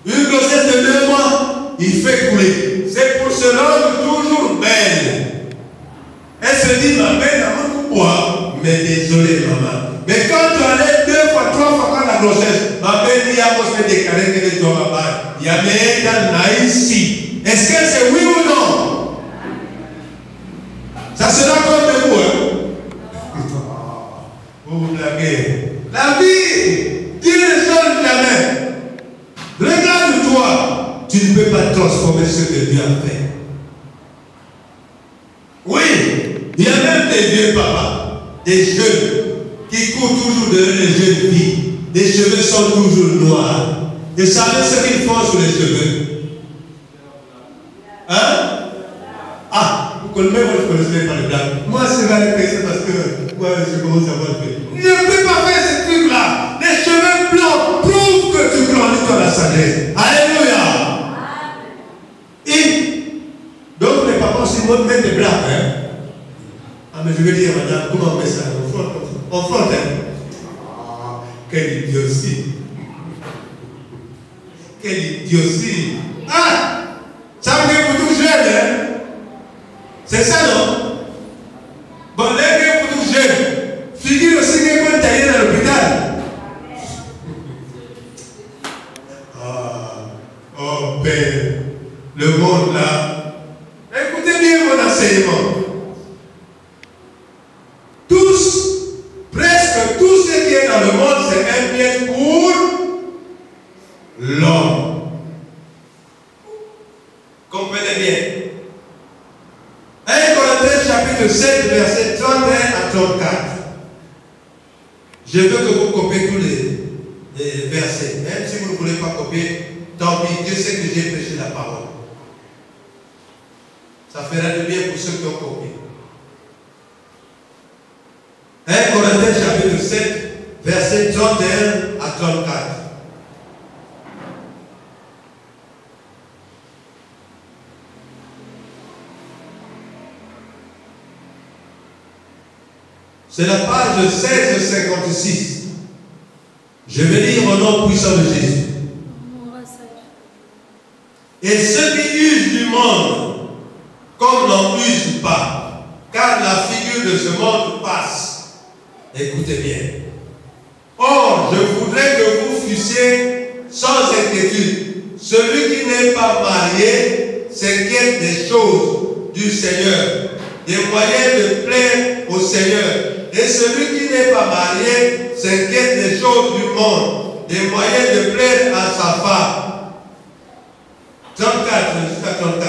S1: Une grossesse de 2 mois, il fait couler. C'est pour se rendre toujours belle. Elle se dit, ma belle, pourquoi? Mais désolé, maman. Mais quand tu allais 2 fois, 3 fois quand la grossesse, ma belle, il y a aussi des carrés que tu vas pas. Il y a même dans ici. Est-ce que c'est oui ou non? Ça sera comme vous, hein? Vous blaguez. La vie, Dieu ne change jamais. Regarde-toi. Tu ne peux pas transformer ce que Dieu a fait. Oui, il y a même des vieux papas, des jeunes qui courent toujours derrière les jeunes filles. Les cheveux sont toujours noirs. Et savez ce qu'ils font sur les cheveux? Hein? Ah, vous connaissez, moi je ne connaissais pas les blagues. Moi c'est vrai que c'est parce que moi je commence à voir le fait. Ne peux pas faire ce truc-là. Les cheveux blancs prouvent que tu grandis dans la sagesse. Alléluia. Et donc les papas aussi mettent des blagues. Hein? Ah mais je vais dire madame, comment on met ça? On frotte, hein? Quelle idiotie! Quelle idiotie! Ah! Ça veut dire que vous touchez, hein? C'est ça, non? Bon, les gars, vous touchez. Figure aussi que vous êtes allé à l'hôpital. Ah! Oh, Père oublié mon enseignement. Tous, presque tout ce qui est dans le monde, c'est un piège pour l'homme. Comprenez bien. 1 Corinthiens chapitre 7, versets 31 à 34. Je veux que vous copiez tous les versets. Même si vous ne voulez pas copier, tant pis, Dieu sait que j'ai prêché la parole. Ça fera du bien pour ceux qui ont copié. 1 Corinthiens chapitre 7, versets 31 à 34. C'est la page 1656. Je vais lire au nom puissant de Jésus. Et ceux qui usent du monde, comme n'en usent pas, car la figure de ce monde passe. Écoutez bien. Or, je voudrais que vous fussiez sans inquiétude. Celui qui n'est pas marié s'inquiète des choses du Seigneur, des moyens de plaire au Seigneur. Et celui qui n'est pas marié s'inquiète des choses du monde, des moyens de plaire à sa femme. 34, jusqu'à 34.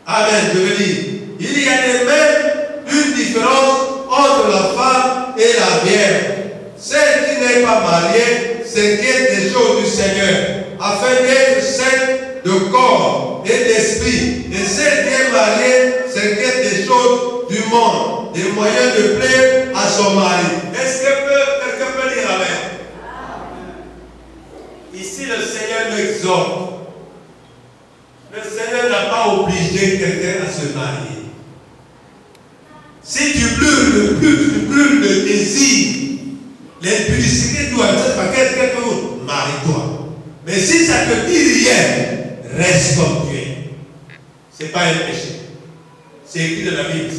S1: Amen, je veux dire. Il y a même une différence entre la femme et la vierge. Celle qui n'est pas mariée s'inquiète des choses du Seigneur, afin d'être sainte de corps et d'esprit. Et celle qui est mariée s'inquiète des choses du monde, des moyens de plaire à son mari. Est-ce que quelqu'un peut dire amen? Ici, le Seigneur nous exhorte. Le Seigneur n'a pas obligé quelqu'un à se marier. Si tu brûles le désir, l'impudicité doit être par quelqu'un d'autre, marie-toi. Mais si ça ne te dit rien, reste comme tu es. Ce n'est pas un péché. C'est écrit dans la Bible.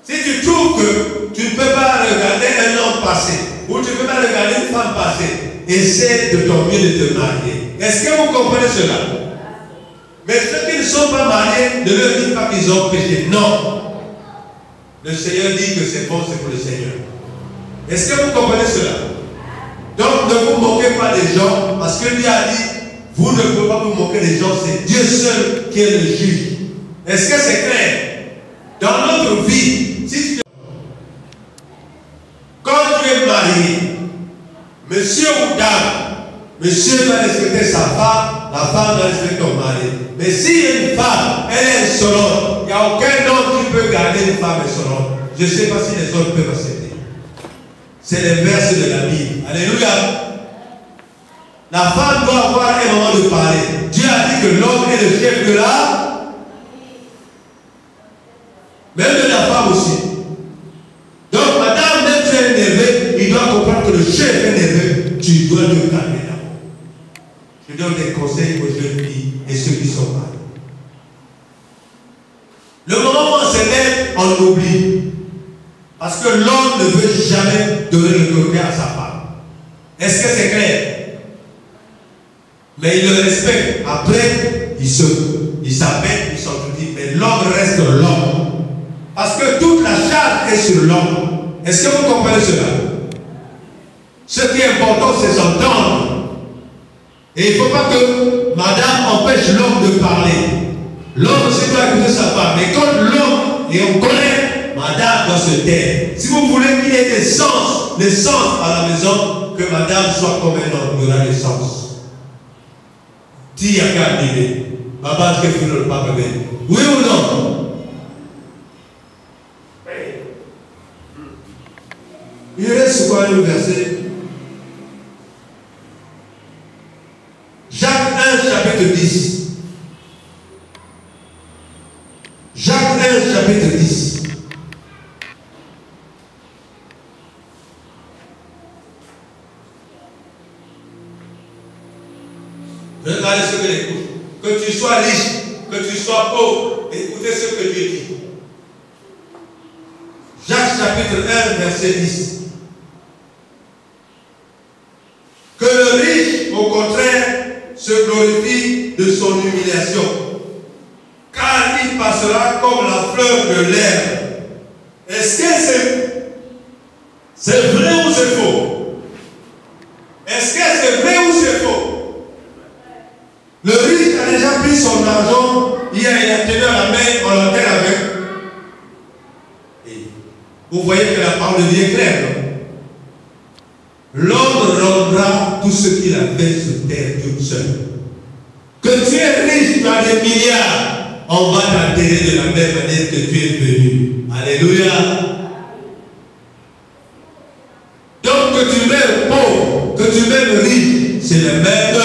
S1: Si tu trouves que tu ne peux pas regarder un homme passer, ou tu ne peux pas regarder une femme passer, essaie de ton mieux de te marier. Est-ce que vous comprenez cela? Mais ceux qui ne sont pas mariés, ne leur dites pas qu'ils ont péché. Non. Le Seigneur dit que c'est bon, c'est pour le Seigneur. Est-ce que vous comprenez cela? Donc ne vous moquez pas des gens, parce que lui a dit, vous ne pouvez pas vous moquer des gens, c'est Dieu seul qui est le juge. Est-ce que c'est clair? Dans notre vie, si tu... quand tu es marié, monsieur ou dame, monsieur doit respecter sa femme, la femme doit respecter ton mari. Mais si une femme, elle est insolente, il n'y a aucun homme qui peut garder une femme insolente. Je ne sais pas si les hommes peuvent accepter. C'est l'inverse de la Bible. Alléluia. La femme doit avoir un moment de parler. Dieu a dit que l'homme est le chef de la... Même de la femme aussi. Donc, madame, même si elle est neveu, il doit comprendre que le chef est neveu. Tu dois te calmer d'abord. Je donne des conseils aux jeunes filles et ceux qui sont mariés. Le moment où on s'élève, on oublie. Parce que l'homme ne veut jamais donner le coquet à sa femme. Est-ce que c'est clair? Mais il le respecte. Après, il s'appelle, il s'entretient. Mais l'homme reste l'homme. Parce que toute la charge est sur l'homme. Est-ce que vous comprenez cela? Ce qui est important, c'est s'entendre. Et il ne faut pas que madame empêche l'homme de parler. L'homme aussi doit écouter sa femme. Mais quand l'homme, et on connaît, madame doit se taire. Si vous voulez qu'il y ait des sens, à la maison, que madame soit comme un homme, il y aura des sens. Dis à qu'à arriver. Papa, je ne veux pas me mettre. Oui ou non? Il reste quoi un verset? Jacques 1, chapitre 10. Jacques 1, chapitre 10. Regardez ce que l'écoute. Que tu sois riche, que tu sois pauvre, écoutez ce que Dieu dit. Jacques chapitre 1, verset 10. Que le riche, au contraire, se glorifie de son humiliation, car il passera comme la fleur de l'herbe. Est-ce que c'est vrai ou c'est faux? Est-ce que c'est vrai ou c'est faux? Le riche a déjà pris son argent, il a tenu à la main, on l'enterre avec. Et vous voyez que la parole devient claire, non? L'homme rendra tout ce qu'il a fait sur terre toute seule. Que tu es riche, tu as des milliards, on va t'enterrer de la même manière que tu es venu. Alléluia. Donc que tu mets pauvre, que tu mets riche, c'est le même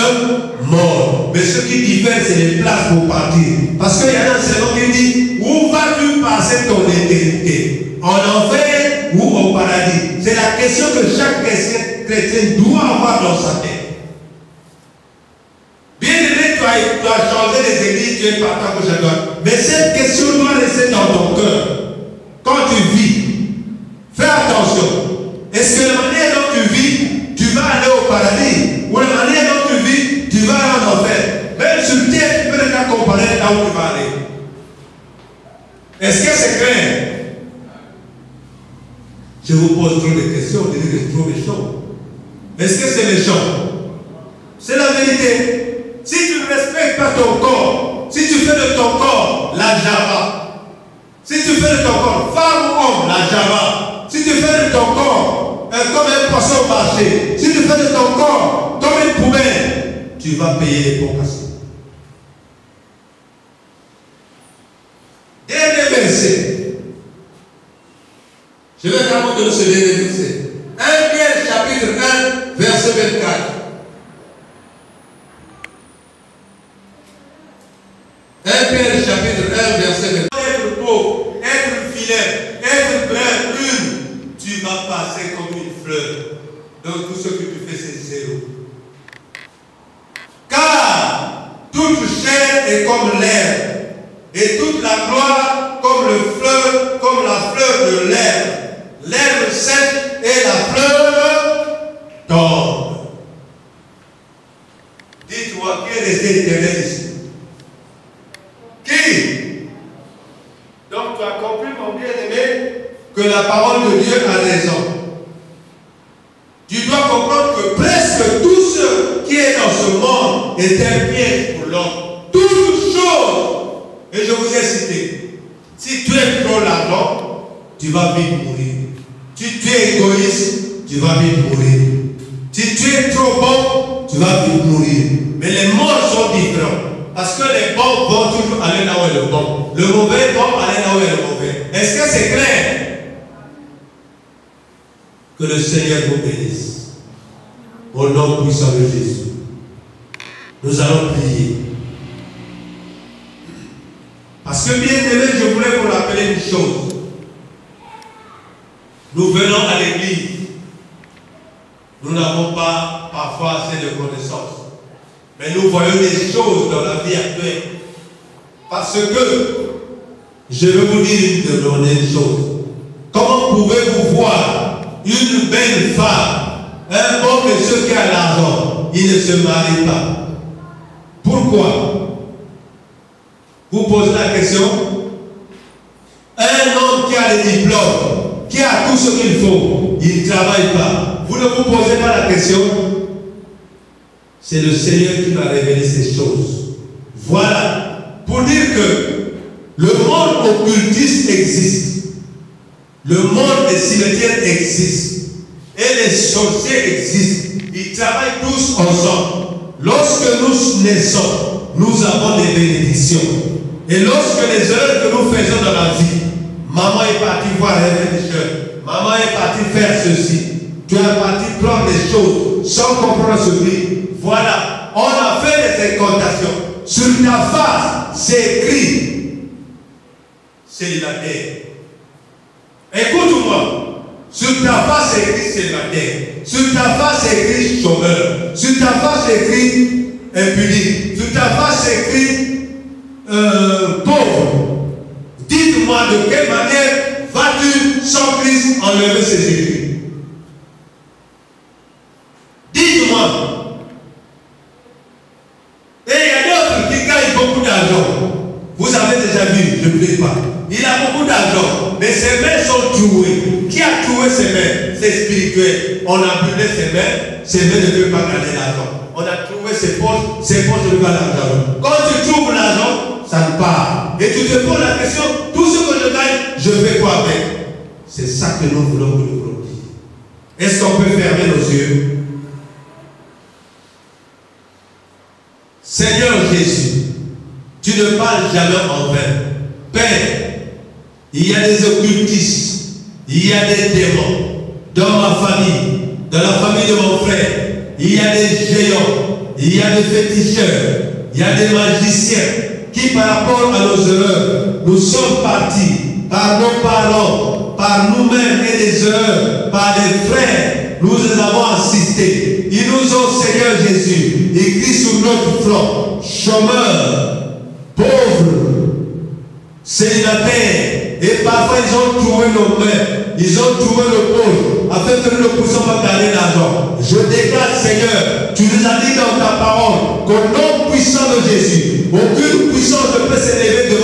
S1: mort. Mais ce qui diffère, c'est les places pour partir. Parce qu'il y a un sermon qui dit, où vas-tu passer ton éternité? En enfer ou au paradis? C'est la question que chaque chrétien doit avoir dans sa tête. Bien aimé, tu as changé les églises, tu es parti à gauche à droite. Mais cette question doit rester dans ton cœur. Quand tu vis, fais attention. Est-ce que la manière dont tu vis, tu vas aller au paradis? Ou la manière dont tu vis, tu vas aller en enfer? Même sur terre, tu peux déjà comparer là où tu vas aller. Est-ce que c'est clair? Je vous pose trop de questions, vous dites que c'est trop méchant. Est-ce que c'est méchant? C'est la vérité. Si tu ne respectes pas ton corps, si tu fais de ton corps la java, si tu fais de ton corps femme ou homme la java, si tu fais de ton corps comme un poisson marché, si tu fais de ton corps comme une poubelle, tu vas payer les pots cassés. Dernier verset. Je vais quand même donner ce dernier verset. 1 Pierre chapitre 1, verset 24. 1 Pierre chapitre 1, verset 24. Être pauvre, être vilain, être brun, brune, tu vas passer comme une fleur. Donc tout ce que tu fais, c'est zéro. Car toute chair est comme l'herbe, et toute la gloire comme la fleur de l'herbe. L'herbe sèche et la fleur tombe. Dites-moi, qui est resté éternel ici? Qui? Donc tu as compris, mon bien-aimé, que la parole de Dieu a raison. Tu dois comprendre que presque tout ce qui est dans ce monde est un piège pour l'homme. Toute chose. Et je vous ai cité. Si tu es trop l'argent, tu vas vite mourir. Si tu es égoïste, tu vas vite mourir. Si tu es trop bon, tu vas vite mourir. Mais les morts sont différents. Parce que les bons vont toujours aller là où est le bon. Le mauvais vont aller là où est le mauvais. Est-ce que c'est clair? Que le Seigneur vous bénisse. Au nom puissant de Jésus. Nous allons prier. Parce que bien aimé, je voulais vous rappeler une chose. Nous venons à l'église. Nous n'avons pas parfois assez de connaissances. Mais nous voyons des choses dans la vie actuelle. Parce que, je vais vous dire une chose. Comment pouvez-vous voir une belle femme, un bon monsieur qui a l'argent, il ne se marie pas? Pourquoi? Vous posez la question. Un homme qui a les diplômes, qui a tout ce qu'il faut, il ne travaille pas. Vous ne vous posez pas la question. C'est le Seigneur qui va révéler ces choses. Voilà. Pour dire que le monde occultiste existe. Le monde des cimetières existe. Et les sorciers existent. Ils travaillent tous ensemble. Lorsque nous naissons, nous avons des bénédictions. Et lorsque les erreurs que nous faisons dans la vie, maman est partie voir un religieux, maman est partie faire ceci, tu es parti prendre des choses sans comprendre ce prix. Voilà, on a fait des incantations. Sur ta face, c'est écrit célibataire. Écoute-moi. Sur ta face, c'est écrit célibataire. Sur ta face, c'est écrit chômeur. Sur ta face, c'est écrit impudique. Sur ta face, c'est écrit pauvre. Dites-moi de quelle manière vas-tu sans Christ enlever ces écrits? Dites-moi. Et il y a d'autres qui gagnent beaucoup d'argent. Vous avez déjà ta vie, je ne prie pas. Il a beaucoup d'argent, mais ses mains sont trouées. Qui a trouvé ses mains? C'est spirituel. On a brûlé ses mains ne peuvent pas garder l'argent. On a trouvé ses poches ne peuvent pas l'argent. Quand tu trouves l'argent, ça ne part. Et tu te poses la question, tout ce que je gagne, je fais quoi avec? C'est ça que nous voulons que nous voulons dire. Est-ce qu'on peut fermer nos yeux? Seigneur Jésus, tu ne parles jamais en vain. Père, il y a des occultistes, il y a des démons dans ma famille, dans la famille de mon frère. Il y a des géants, il y a des féticheurs, il y a des magiciens qui, par rapport à nos erreurs, nous sommes partis par nos parents, par nous-mêmes et les erreurs, par les frères, nous les avons assistés. Ils nous ont, Seigneur Jésus, écrit sur notre front, chômeurs, pauvres, célibataires, et parfois ils ont trouvé nos mains, ils ont trouvé nos poches, afin que nous ne puissions pas garder l'argent. Je déclare, Seigneur, tu nous as dit dans ta parole qu'au nom puissant de Jésus, aucune puissance ne peut s'élever devant